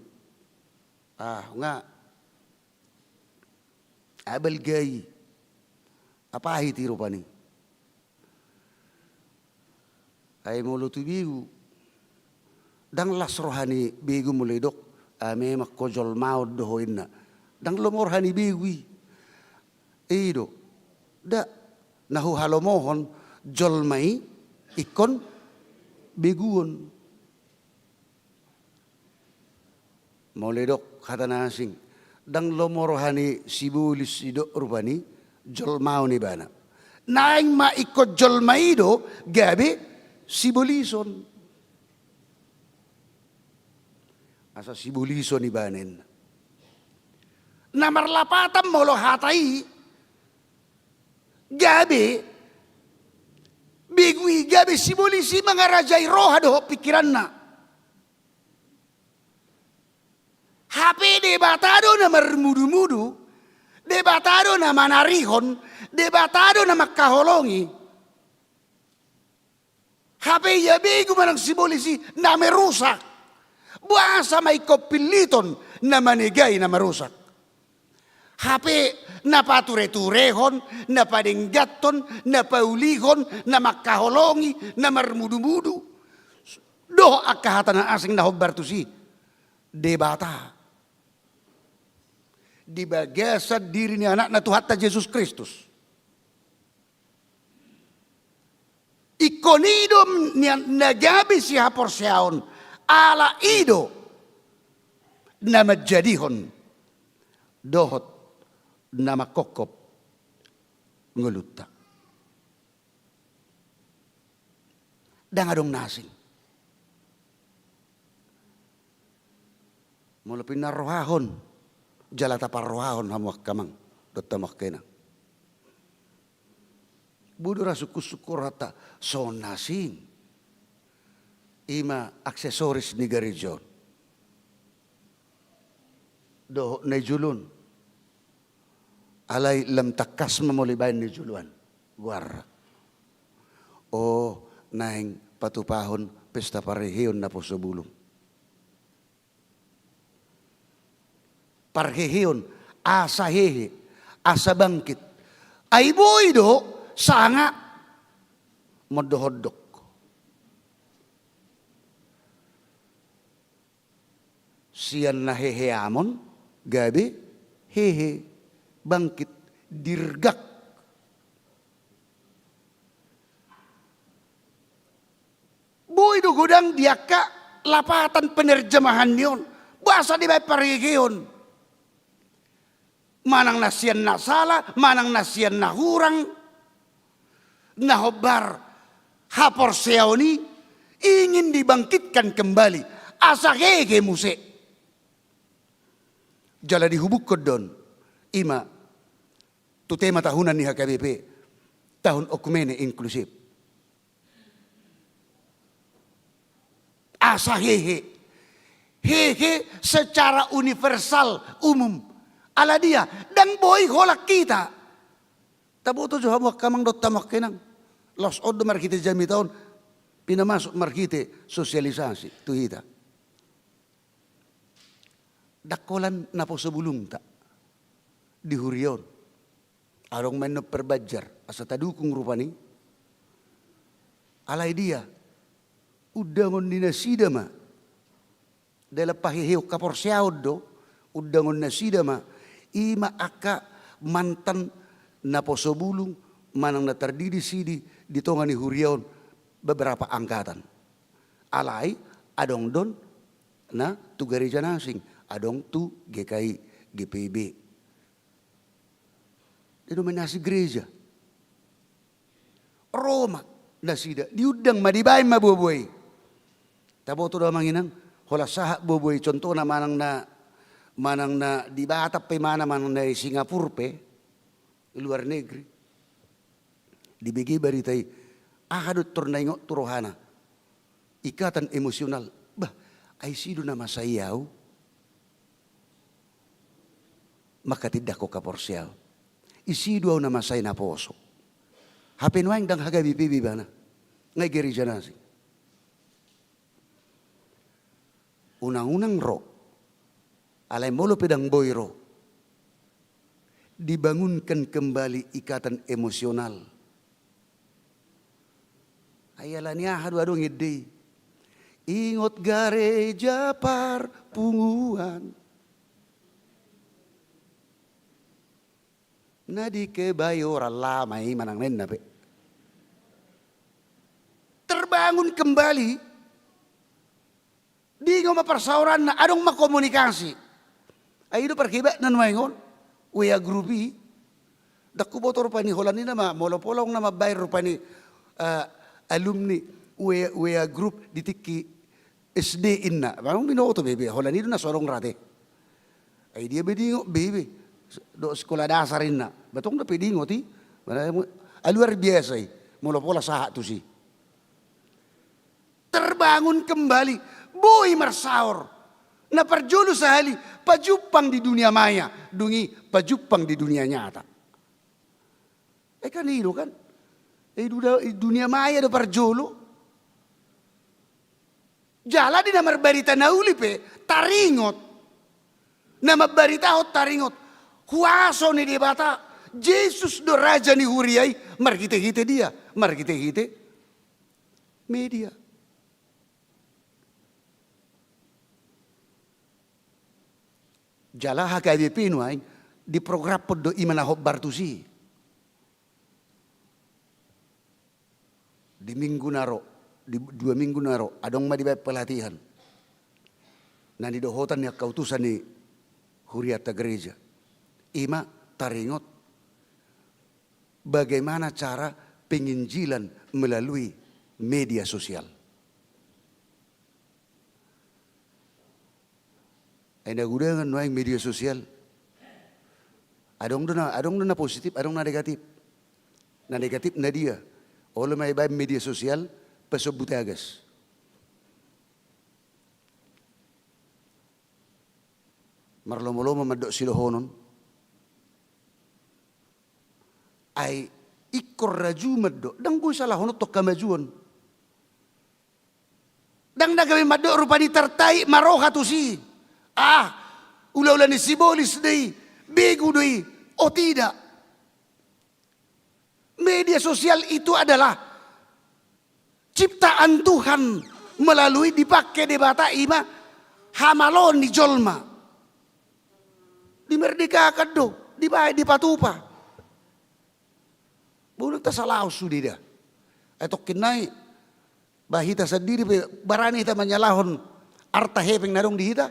nga abel gay apa hiti rupani ay molotu bigu dang las rohani begu mulai dok memang kojol maud dohoinna dang lomor hani begui do da nahu halomohon jol mai ikon beguon mulai dok kata nasing dang lomor hani sibulis idok rupani jol mau ni bana naing ma ikot jol mai do gabe sibulison asa sibuliso ni banen. Namar lapatan molo hatai gabe bigwi gabe sibulisi mga rajay roha do pikiran na. Hape debatado na marmudu-mudu, debatado na manarihon, debatado na makaholongi. Hape yabigo man ang sibulisi na merusak. Buasa may kopiliton na manigay na marusak. Hape na pature-turehon, na padinggaton, na paulihon, na makaholongi, na marmudu-mudu. Doh akahatan ng asing nahogbartusi. Debata. Di bagasad diri ni anak na Tuhan ta Jesus Kristus. Ikonidom nagabi si hapor siaon ala ido na majadihon dohot na makokop ngulutta. Dangadong nasing. Mula pinarohahon, jalata parohahon hamuak kamang, dotamak kena. Budura suku-suku rata so nasing. Ima aksesoris ni garijon. Do nejulun. Alay lam takas mamulibayan nejuluan. Guarra. O naing patupahon pesta parehiyon na po sa bulong. Parhehiyon, asa hehe, asa bangkit. Ay boy do, sanga modohodok. Siyan na heheamon, gabi, hehe, bangkit, dirgak. Boy do gudang diaka lapatan penerjemahan yon. Bahasa di bay parigiyon. Manang nasiyan na sala, manang nasiyan na hurang, nahobar hapor seoni ingin dibangkitkan kembali. Asa hege muse. Jala dihubuk kodon. Ima, tu tema tahunan ni HKBP, tahun okumene inklusif. Asa hehe. Hehe secara universal umum. Ala dia dan boy holak kita. Tabuto jo hamuak kamang dot tamak kenang. Los odo markite jami tahun pinamasuk markite sosialisasi tu hita. Dakolan napo sebulung tak di hurion. Arong menop perbajar asa tadukung rupani. Alai dia udangon dinasida ma. Dela pahiheu kapor siaud do udangon nasida ma. Ima aka mantan naposo bulung manang na terdiri sidi di tongani huriaon beberapa angkatan. Alai adong don na tu gereja nasing, adong tu GKI, GPIB. Denominasi gereja. Roma nasida diudang madibay mabubuhay. Taboto do manginang hola saha bubuhay contoh na manang na di Batak pe manang na Singapura pe luar negeri dibagi baritai ahadut tornaingo turohana ikatan emosional bah ay sido na masayaw maka tidak ko kaporsial isido na masay na poso hapenwaing dang hagabi pibi bana ngay gereja nasi unang-unang ro alay molo pedang boyro dibangunkan kembali ikatan emosional. Ayalah niya hadu-hadu ngide. Ingot gereja parpunguan. Nadi ke bayor lamai manang nenna pe. Terbangun kembali. Di ngoma persauran na adong makomunikasi. Ayo perkibat nan maingon, wea grupi, dakku botor pani holani nama, molopolong nama bayar rupani alumni wea grup ditiki SD inna, bang binoto bebe, holani na sorong rate. Ay dia bedingo bebe, do sekolah dasar inna, batong na pedingo ti, luar biasa molopola sahat tu si. Terbangun kembali, boy marsaur. Na perjulu sehali pajupang di dunia maya, dungi pajupang di dunia nyata. Kan itu kan, dunia maya do perjulu. Jala di nama berita nauli pe taringot, nama berita hot taringot. Kuaso ni di bata, Yesus do raja ni huriai, mar kita dia, mar kita media. Jala HKBP nuai di program podo imana hobbar tu si. di minggu naro, di 2 minggu naro, adong madibai pelatihan. Nah di dohotan ya kautusan ni huriata gereja. Ima taringot bagaimana cara penginjilan melalui media sosial. Anda gunakan noing media sosial. Adong na positif, adong na negatif. Na negatif na dia. Oleh may bay media sosial pasobutagas. Marlomo-lomo madok silohonon. Ay ikor raju madok. Dang gue salah honot tok kamajuan. Dang nagawin madok rupa ditertai maroha tu si. Ula-ula ni sibolis deh, begu deh. Oh tidak. Media sosial itu adalah ciptaan Tuhan melalui dipakai debata ima hamalon di jolma. Dimerdekakan do, di patupa. Bunuh ta salah sudah dah. Atau kinai bahita sendiri barani kita menyalahon arta hepeng narong di hita.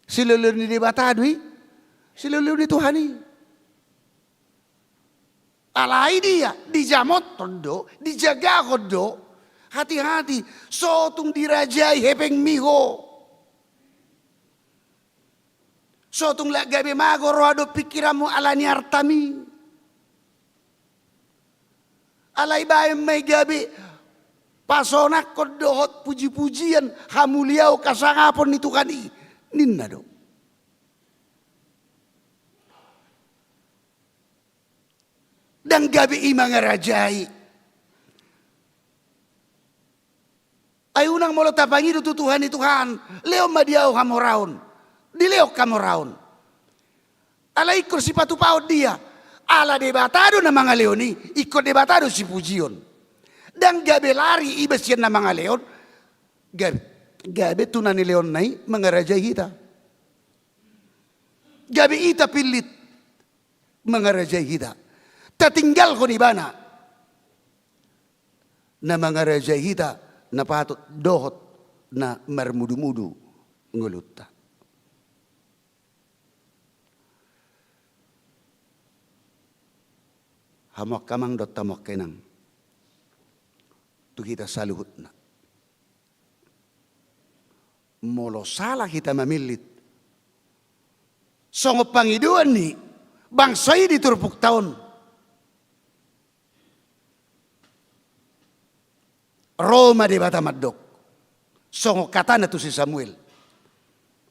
Silulur ni debata dui, silulur ni Tuhani. Alai dia dijamot tondo, dijaga kodo. Hati-hati, sotung dirajai hepeng miho. Sotung lak gabe mago roado pikiramu alani artami. Alai bae may gabe pasonak kodohot puji-pujian hamuliau kasangapon ni Tuhani. Ninna do. Dan gabi ima ngarajai. Ay unang molo tapangido tu Tuhan ni Tuhan. Leo madiaw hamoraon. Dileo kamoraon. Ala ikor si patupaod dia. Ala debatado na mga leoni. Ikor debatado si pujion. Dan gabi lari ibas yan na mga leon. Gabi tunan ni leon nai mengarajai kita. Gabi ita pilit mengarajai kita. Tatinggal ko di bana na mengarajai kita na patut dohot na marmudu-mudu ngulutta. Hamak kamang dot tamak kenang. Tu kita saluhut na. Molo salah kita memilit. Songo pangiduan ni bangsai di turpuk tahun. Roma di bata madok. Songo katana tu si Samuel.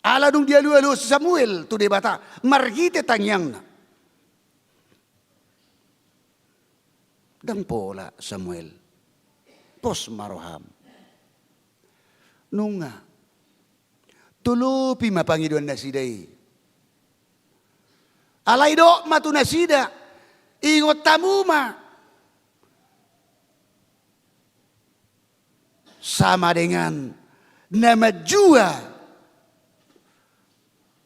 Ala dung dia lu si Samuel tu di bata margite tangyang na. Dan pola Samuel. Pos maroham. Nunga. Tulupi mapangiduan nasidai. Alay do matu nasida. Ingot tamuma. Sama dengan nama jua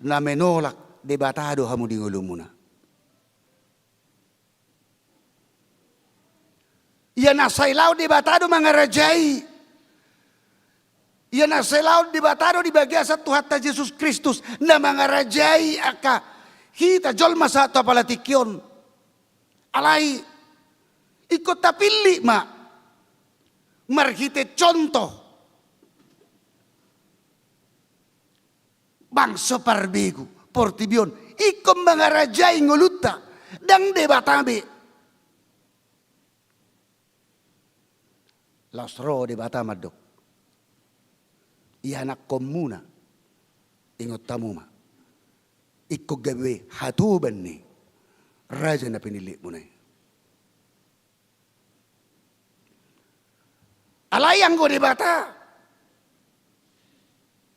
na menolak debatado hamu di ngulumuna. Ya nasailau debatado mangarajai. Ya nasailau debatado di bagian satu hatta Yesus Kristus na mangarajai aka kita jol masa to palatikyon. Alai ikut tapili ma. Marhite contoh bangsa parbegu portibion ikom mangarajai ngoluta dang debatabe lasro debatamado ianak komuna ingot tamuma ikko gawe hatuban ni raja na pinili mo na. Alayang go debata.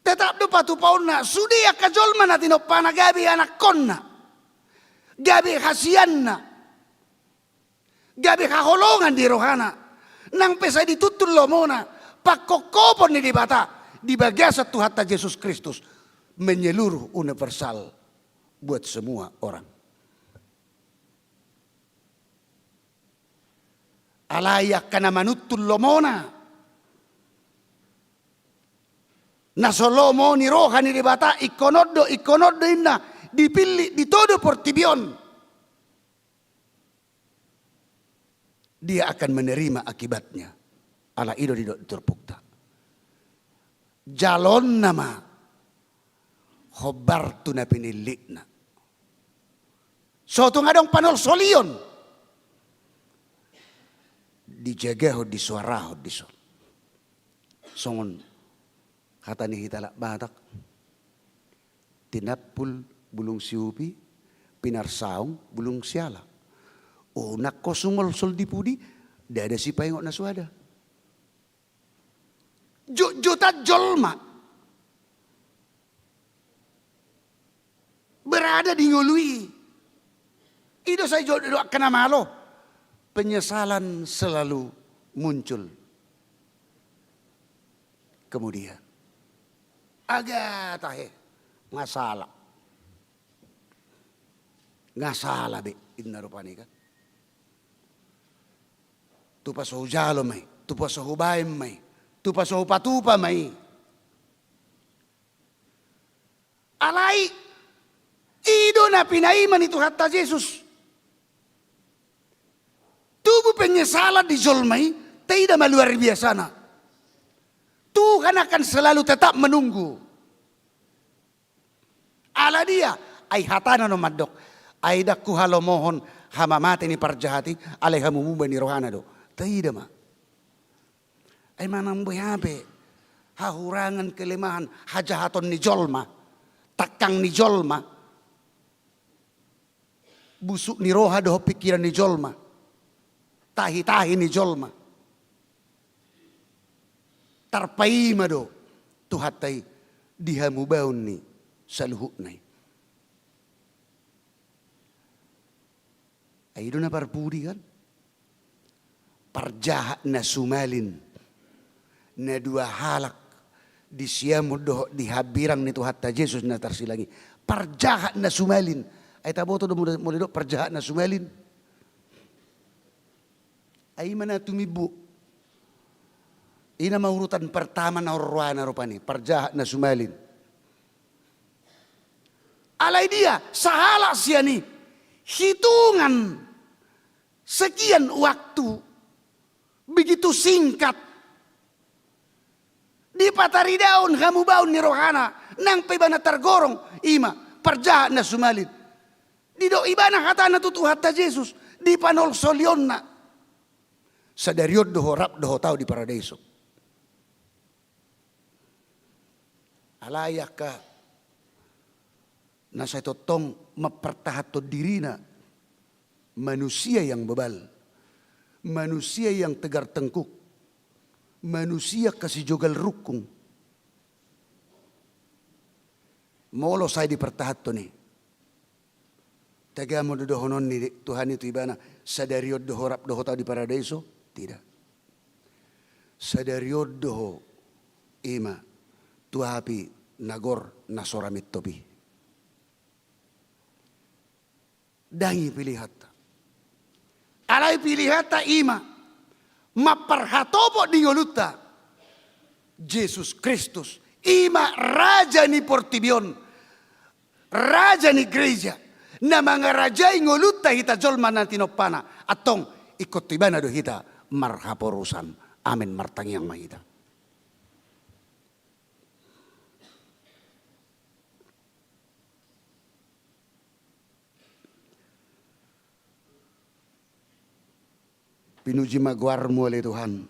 Tetap do patupaon na. Sudi ya kajolman na tinopana gabi anak kon na. Gabi hasian na. Gabi kaholongan di rohana. Nang pesa ditutulo mo na. Pakokopon ni debata. Di bagian Tuhan Yesus Kristus. Menyeluruh universal. Buat semua orang. Alayak ka na manutul lomona. Nasolomo ni rohani di bata ikonodo inna dipilih di todo portibion. Dia akan menerima akibatnya. Ala ido di terpukta. Jalon nama hobartu na pinilikna. So tung adong panol solion. Dijaga di suara di son. Songon kata ni hitala batak. Tinapul bulung siupi, pinarsaung bulung siala. Oh nak kosungol sol di pudi, dada si payung na suada. Juta jolma berada di ngului. Itu saya jodoh kena malo. Penyesalan selalu muncul. Kemudian agak tahe ngasalah. Ngasalah be inna rupani kan. Tupa sohu jalo mai, tupa sohu baim mai, tupa sohu patupa mai. Alai ido na pinaiman itu hatta Yesus. Tubuh penyesalan di zolmai tidak luar biasa na. Tuhan akan selalu tetap menunggu. Ala dia ay hatana no madok. Ay dakku halo mohon hama mati ni parjahati alai hamu bani rohana do. Tidak mah. Ay manang buhabe. Hahurangan kelemahan hajahaton ni jolma. Takang ni jolma. Busuk ni roha doh pikiran ni jolma. Tahi-tahi ni jolma. Tarpai mado tuhatai dihamu baun ni saluhuk nai. Aido na parpudi kan? Parjahat na sumalin na dua halak di siamu doh di habirang ni tuhatta Yesus na tarsilangi. Parjahat na sumalin. Ay taboto do mo do parjahat na sumalin. Ay mana tumibu. Ina maurutan pertama na urwana rupani. Parjahat na sumalin. Alay dia sahala siya ni. Hitungan sekian waktu. Begitu singkat. Di patari daun kamu baun ni rohana. Nang pibana tergorong. Ima parjahat na sumalin. Di do ibana kata na tutuhatta Yesus. Di panol solion na. Sadariod doho rap doho tau di paradiso. Alayak ka na sa totong mapertahato dirina manusia yang bebal, manusia yang tegar tengkuk, manusia kasih jogal rukung. Molo saya dipertahato ni. Taga mo dohonon ni Tuhan itu ibana sadariod doho rap doho tau di paradiso. Tidak. Sadariod doho ima tuhapi nagor nasoramit topi. Dangi pilihata. Alay pilihata ima. Maparhatopo di ngoluta. Jesus Kristus. Ima raja ni portibion. Raja ni gereja. Na mga raja ngoluta hita jolma na tinopana. Atong ikot tibana do hita marhaporusan. Amin martangyang mahita. Pinuji magwarmu oleh Tuhan.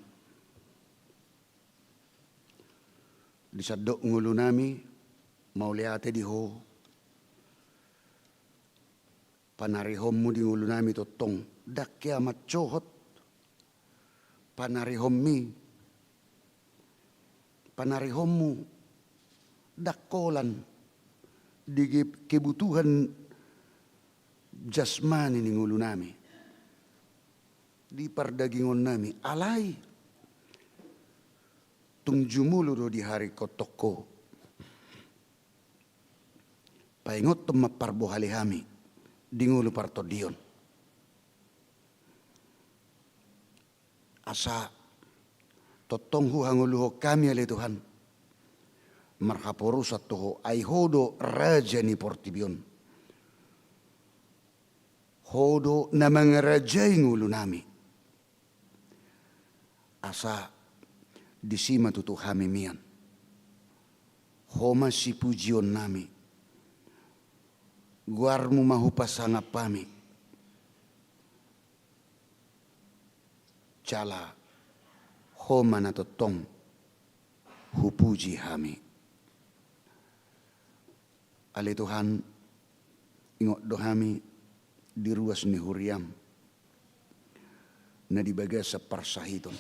Disadok ngulu nami, mau liate diho. Panarihommu di ngulu nami totong. Dak kiamat cohot. Panarihommi. Panarihommu. Dakkolan. Di kebutuhan jasmani di ngulu nami. Di pardagingon nami alay tungjumulo do di hari kotoko paingot to maparbohali hami dingulu partodion asa totonghu hanguluho kami ale Tuhan marhaporusat toho aihodo raja ni portibion hodo na mangarajay ngulu nami asa disima tutu kami mian homa si pujion nami guarmu mahupasangap pami cala homa na totong hupuji kami. Ale Tuhan ingot dohami di ruas ni huriam na dibaga sa parsahiton.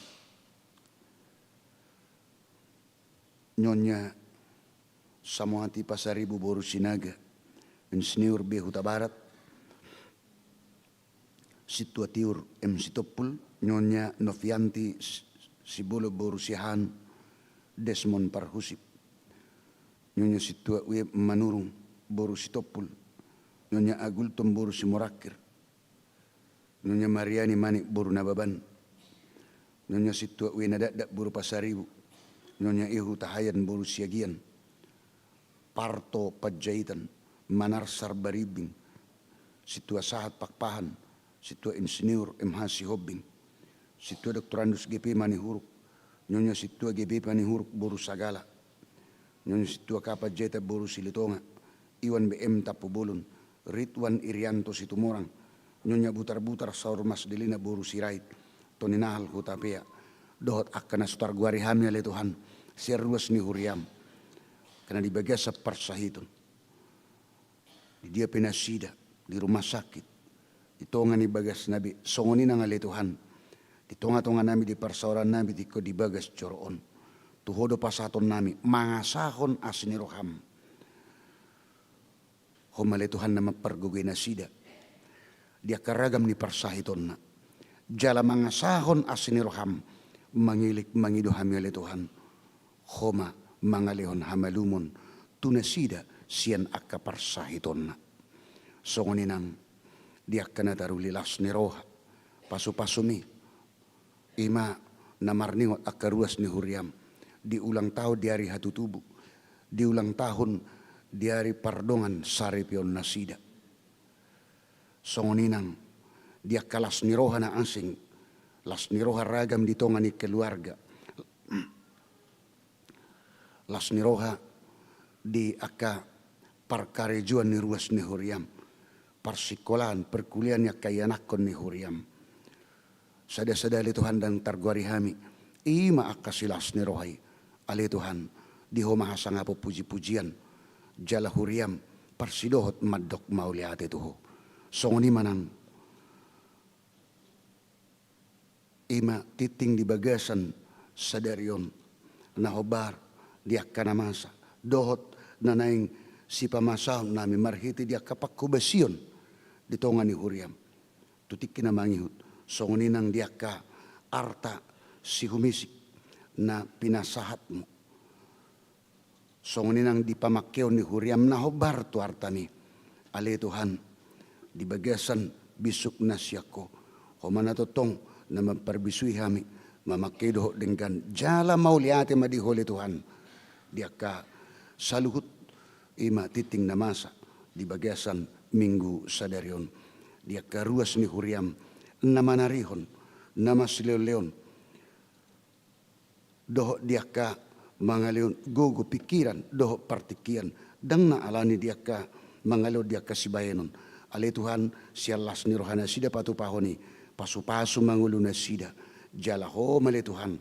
Nyonya samuati pasaribu boru sinaga ensniur behuta barat situatiur sitopul nyonya Novianti sibulo boru sihan Desmond Parhusip nyonya situa uye manurung boru sitopul nyonya Agultom boru simorakir nyonya Mariani manik boru nababan nyonya situa uye nadadak boru pasaribu nyonya Ihu tahayan boru siagian Parto Pajaitan Manar Sarbaribing situa Sahat Pakpahan situa Insinyur MH Sihobing situa Dr. Andus GP Manihuruk nyonya situa GP Manihuruk boru Sagala nyonya situa Kapajeta boru Silitonga Iwan BM Tapubulun Ridwan Irianto Situmorang nyonya Butar-Butar Saur Mas Delina boru Sirait Toninahal Hutapea dohot akana sutar guari hamil ale Tuhan siar ruas ni huriam karena dibaga sa parsahiton di dia penasida di rumah sakit itonga ni bagas nabi songoni nang ale Tuhan ditonga-tonga nami di parsauran nami di ko di bagas coroon tuhodo pasaton nami mangasahon asni roham homale Tuhan nama pergugay na sida dia karagam ni parsahiton na jala mangasahon asni roham mangilik mangido hamile Tuhan homa mangalihon hamalumon tunasida sian akka parsahiton na songoninang dia kana tarulilas ni roha pasu-pasumi ima namarningot akka ruas ni huriam di ulang tahun di hari hatutubu di ulang tahun di hari pardongan saripion nasida songoninang dia kalas ni roha na asing las ni roha ragam di tongani keluarga las ni roha di aka parkarejuan ni ruas ni huriam parsikolan perkulian ya kayanakon ni huriam sada-sada ali Tuhan dan targuari hami ima aka silas ni rohai ali Tuhan di homahasa ngapo puji-pujian jala huriam parsidohot madok mauliate tuho songoni manang ima titing di bagasan sadarion nahobar dia kana masa dohot nanaing si pamasahon nami marhiti dia kapak kubasion di tonga ni huriam tutik kina mangihut songoninang dia ka arta si humisik na pinasahatmu songoninang di pamakeo ni huriam nahobar tu artani ale Tuhan di bagasan bisuk nasyako homana totong na memperbisui kami mamakedo dengan jala mauliate madihole Tuhan dia ka saluhut ima titing namasa di bagasan minggu sadarion dia ka ruas ni huriam namanarihon nama sileon doh dia ka mangaleon gogo pikiran doh partikian dang na alani dia ka mangalo dia ka sibayenon ale Tuhan sialas ni rohana sida patu pahoni pasu-pasu mangulu na sida jala ho male Tuhan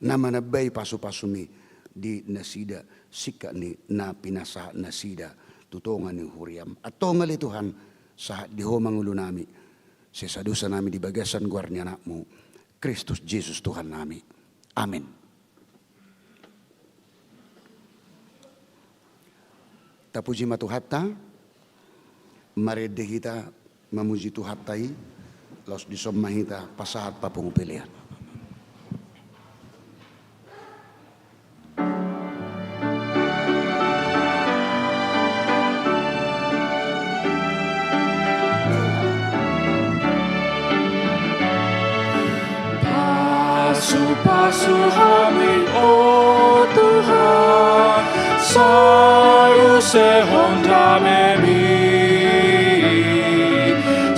nama nabay pasu-pasumi di nasida sika ni na pinasa nasida tutongan ni huriam atau ngali Tuhan sa di ho mangulo nami sesadusa nami di bagasan guarnya anakmu Kristus Yesus Tuhan nami amin. Tapuji matuhatta marede kita memuji Tuhatai los disomahita pasahat papungupilian. Sayu sehon damemi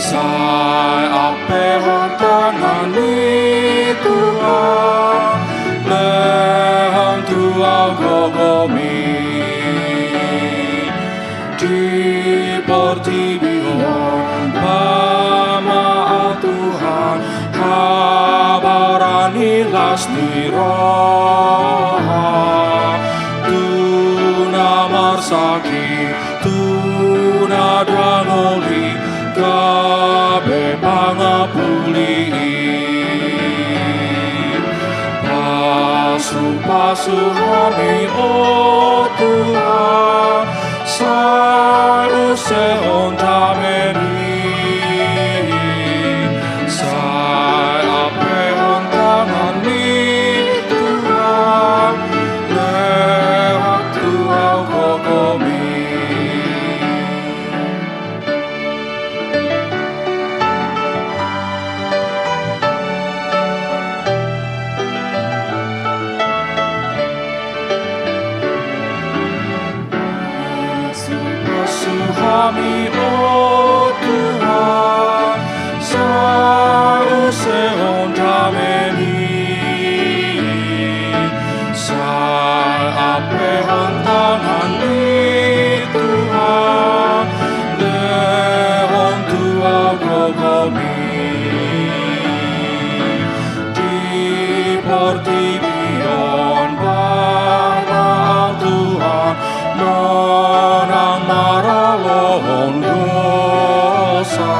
Sai ape hon tangan ni Tuhan Lehon Tuhan gogomi Di portibihon Mama Tuhan Habarani lastiroha Tuna marsaki Tuna dranoli Gabe pangapuli Pasu kami oh Tuhan Sayu sehon dameni Sai ape hon tangan ni Tuhan Lewat Tuhan kokomi Kami oh Tuhan Sayu sehon dameni Sai ape hon tangan ni Tuhan Lehon Tuhan gogomi Di portibion Bapa Tuhan Menang marah lohon dosa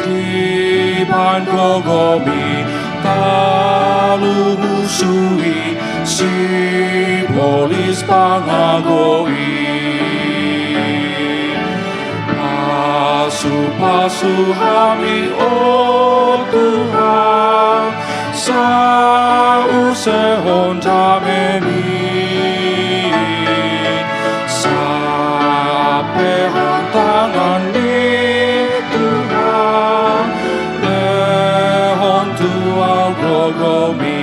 Di ban gogomi Talu musui Si polis pangagoi Pasu kami oh Tuhan Sayu sehon dameni Sape hon tangan ni Tuhan Lehon Tuhan gogomi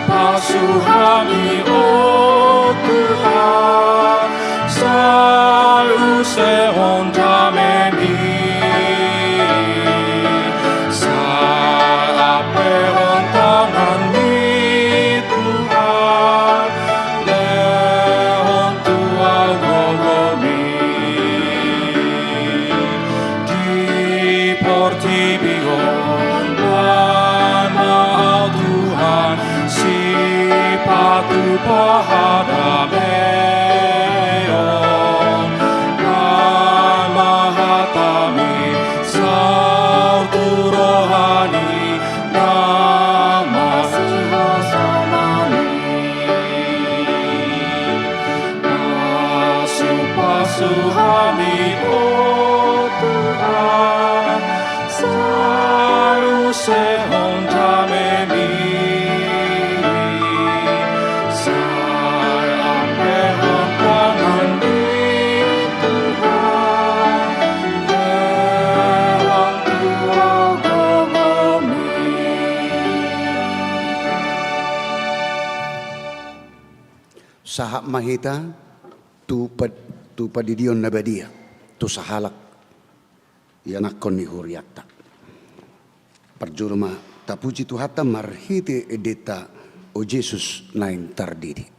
Pasu kami oh Tuhan Sayu sehon dameni Sai ape hon tangan ni Tuhan Lehon Tuhan gogomi Di portibihon Mana Tuhan Patu pahadameon Nama hatami Sautu rohani Nama sihosomani Pasu kami oh Tuhan Sayu sehon dameni Sai sahak mahita tu padidion nabadia tu sahalak yanakon ni huriatta perjurma tapuji tu hata marhite edeta o Jesus nain tardidi.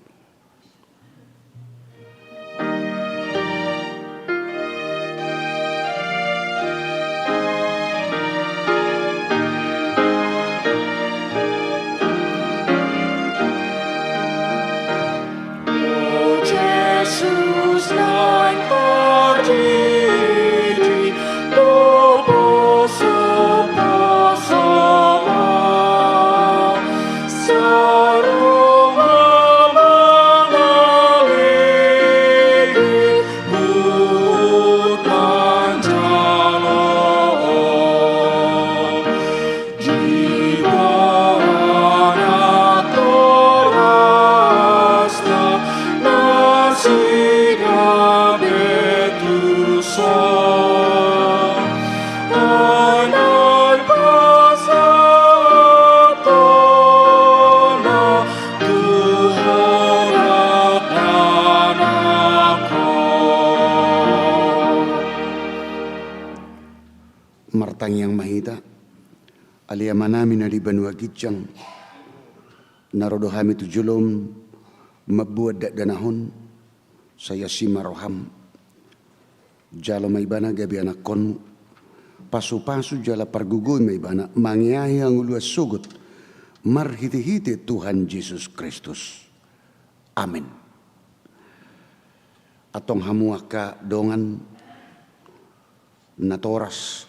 Jesus nain tardidi, lobo sama sarung amangali bukan jalon jiwa anak torasna nasiga betusan anal pasatona Tuhan anakku. Martang yang mahita alia manami na di banua gicang narodohami tu julom mabuat dak danahon saya simaroham jalo maibana gabi anak kon pasu-pasu jala pargugoy maibana mangiahi ang uluas sugut marhiti-hiti Tuhan Yesus Kristus. Amin. Atong hamuaka dongan natoras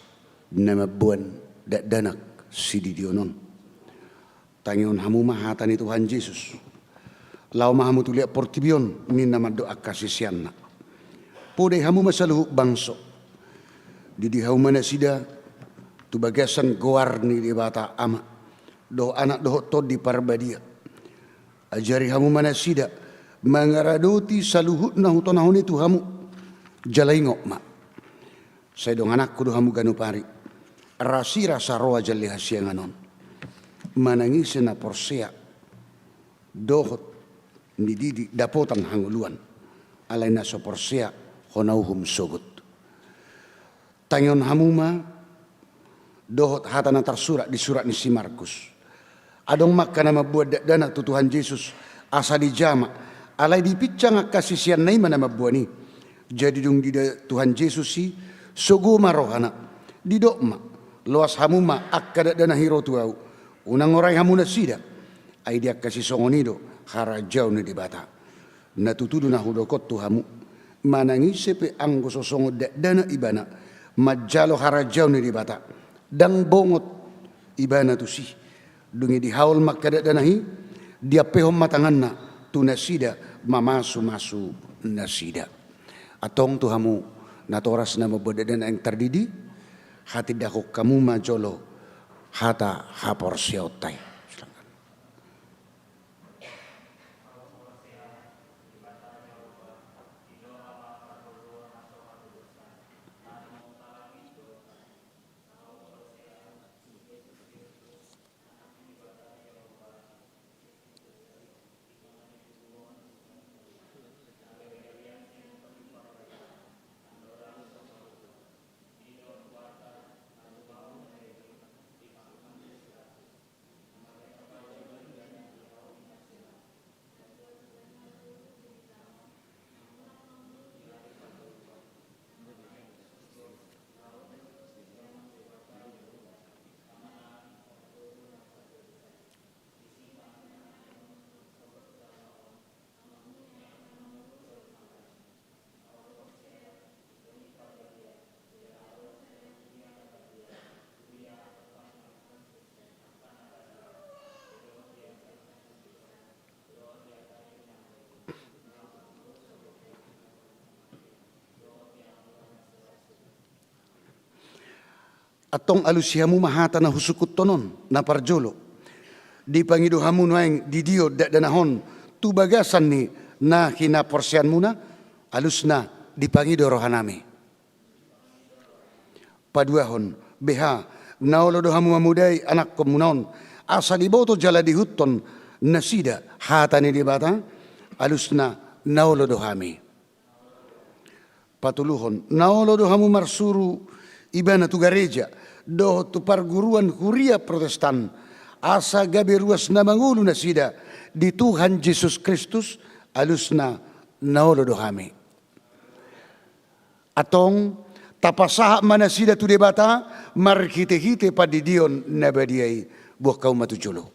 na mabuan dak danak sididionon. Tangion hamu mahatan ni Tuhan Yesus. Lau mahamu tulia portibion ni nama doa kasisianna. Pode hamu masaluh bangso. Didi hamu mana sida tu bagasan goar ni di bata ama. Do anak doh tod di parbadia. Ajari hamu mana sida mangaradoti saluhut na hutonahon itu hamu jalaingok ma. Saya dong anak kudu hamu ganupari. Rasi rasa roa jali hasianganon. Manangis na porsea dohot ni didi dapotan hanguluan alay na so porsea honauhum sogut. Tangion hamuma dohot hata na tersurat di surat ni si Markus. Adong makka na mabuat dana tu Tuhan Yesus asa di jama alay di picang kasisian na ima na mabuani. Jadi dung di Tuhan Yesus si sugu marohana di dokma loas hamuma akka dana hiro tuau unang oray hamuna sida ay dia kasih songonido harajau ni dibata natutudu na hudokot tu hamu manangise pe anggo sosongo dana ibana majalo harajau ni dibata dang bongot ibana tu si dungi di haul makada danahi dia pehom matanganna tu nasida mamasu nasida atong tu hamu natoras na mabodadana yang terdidi hati dahok kamu majolo hata hapor siautai. Atong alusihamu mahata na husukut tonon na parjolo. Di pangido hamu noeng di dio danahon tu bagasan ni na kinaporsian muna alus na di pangido rohanami. Paduahon beha naolo do hamu mamudai anak komunon asa di boto jala di huton nasida hata ni di bata alusna naolodo hami. Patuluhon naolodo hamu marsuru ibana tu gereja doh tu perguruan huria Protestan asa gabe ruas na mangulu na sida di Tuhan Yesus Kristus alusna naolodo hami. Atong tapasaha mana sida tu debata marhite-hite padidion nabadiai buah kaum matujulo.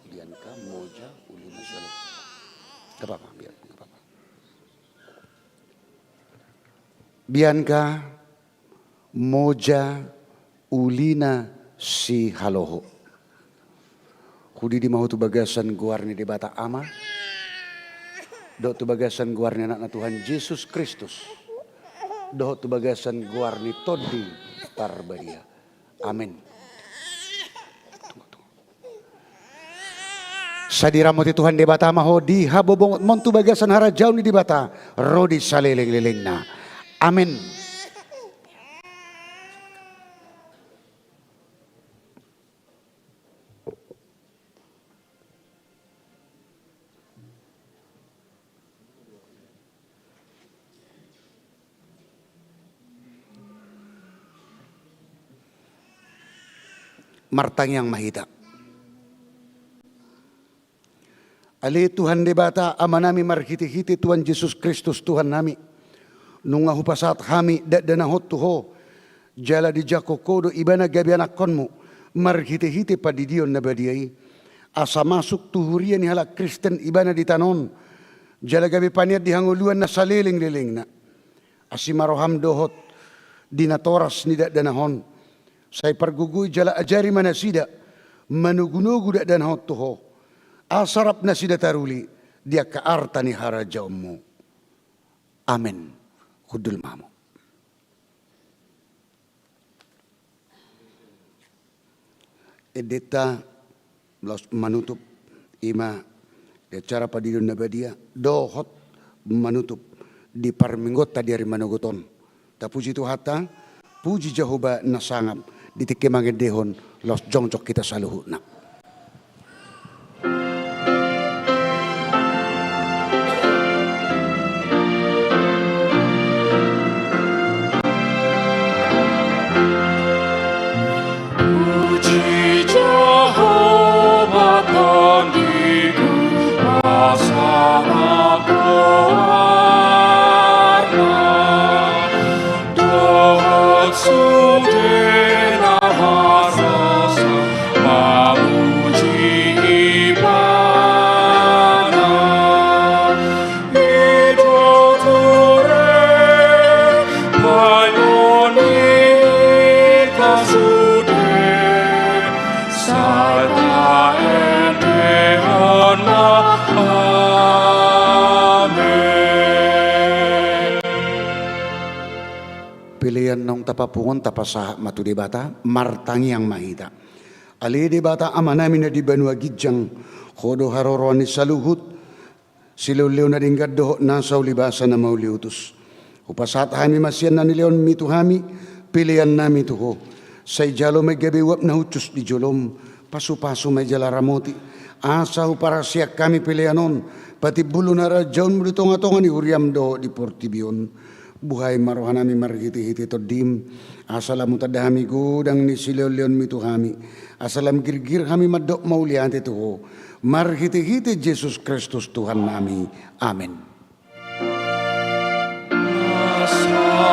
Bianca Moja Ulina Shalom. Gak apa-apa, gak apa-apa. Bianca Moja Ulina si Haloho. Kudi di mau tu bagasan guarni di bata ama. Do tu bagasan guarni anak Tuhan Yesus Kristus. Do tu bagasan guarni todi tarbadia. Amin. Sadiramu ti Tuhan di bata maho di habobong montu bagasan hara jauh ni di bata rodi saleleng-leleng na. Amin. Martang yang mahita. Ali Tuhan debata amanami marhiti-hiti Tuhan Yesus Kristus Tuhan nami. Nunga hupasat kami dana hotuho jala di jako kodo ibana gabi anak konmu marhiti-hiti padidion nabadiai asa masuk tuhurian hala Kristen ibana di tanon jala gabi paniat di hanguluan na saliling-liling na asimaroham dohot dinatoras ni dana hon say pargugui jala ajari manasida manugunugu dana hotuho asarap na sida taruli dia kaarta ni harajaumu. Amin. Kudul mamu. Edeta manutup ima de cara padidun nabadia dohot manutup di parminggota dari manogoton. Ta puji Tuhata, puji Jehovah nasangap di tikemangedehon los jongjok kita saluhuna. Pilihan nong tapapungon tapasa matu di bata martangi yang mahita. Ali di bata amanami na di banua gijang kodo haroroni saluhut siluleo na dinggad doho nasa ulibasa na mauliutus. Upasat hami masyan na nileon mitu hami pilihan nami tuho. Say jalo may gabi wap na hutus di jolom pasu-pasu may jala ramoti. Asa para siyak kami pilihanon pati bulu nara jaun mo tonga-tonga ni uriam doho di portibion. Buhay marohanami marhiti-hiti to dim asalam tadahami gudang ni sileleon mitu kami asalam girgir kami madok mauliante tuho marhiti-hiti Yesus Kristus Tuhan nami. Amin. Pasah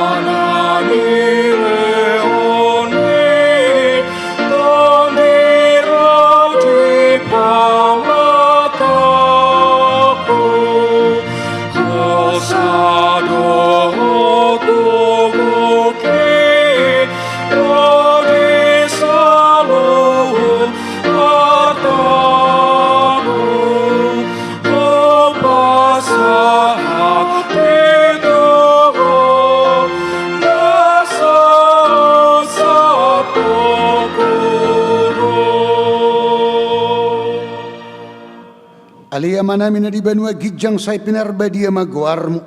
dia manami na di banua gijang say pinarba dia maguarmu,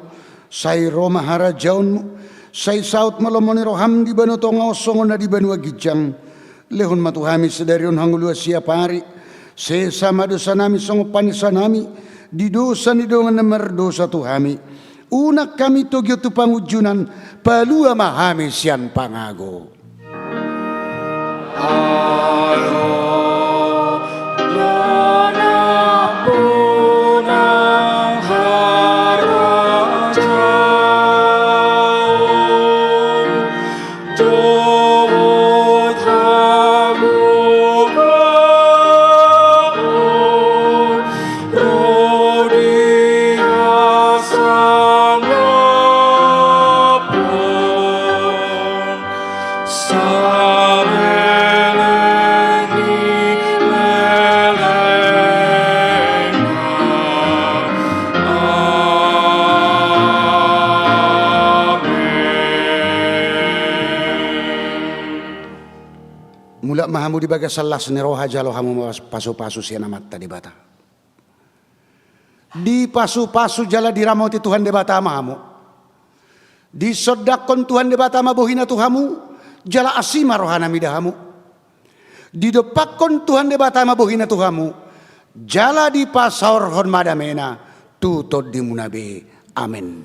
say roma harajaunmu, say saut malomoni roham di banu tonga osongo na di banua gijang, lehon matuhami sedarion hangulua siapari, sesama dosa nami songo panisa nami, di dosa ni dongan nemar dosa tuhami, unak kami togyo tu pangujunan, palua mahami sian pangago. Mula mahamu di bagas salas ni roha jalo hamu pasu-pasu siya namat tadi bata. Di pasu-pasu jala diramoti Tuhan de bata mahamu. Di sodakon Tuhan de bata mabuhina Tuhamu jala asima rohana midahamu. Di depakon Tuhan de bata mabuhina Tuhamu jala di pasor hon madamena tutod di munabe. Amin.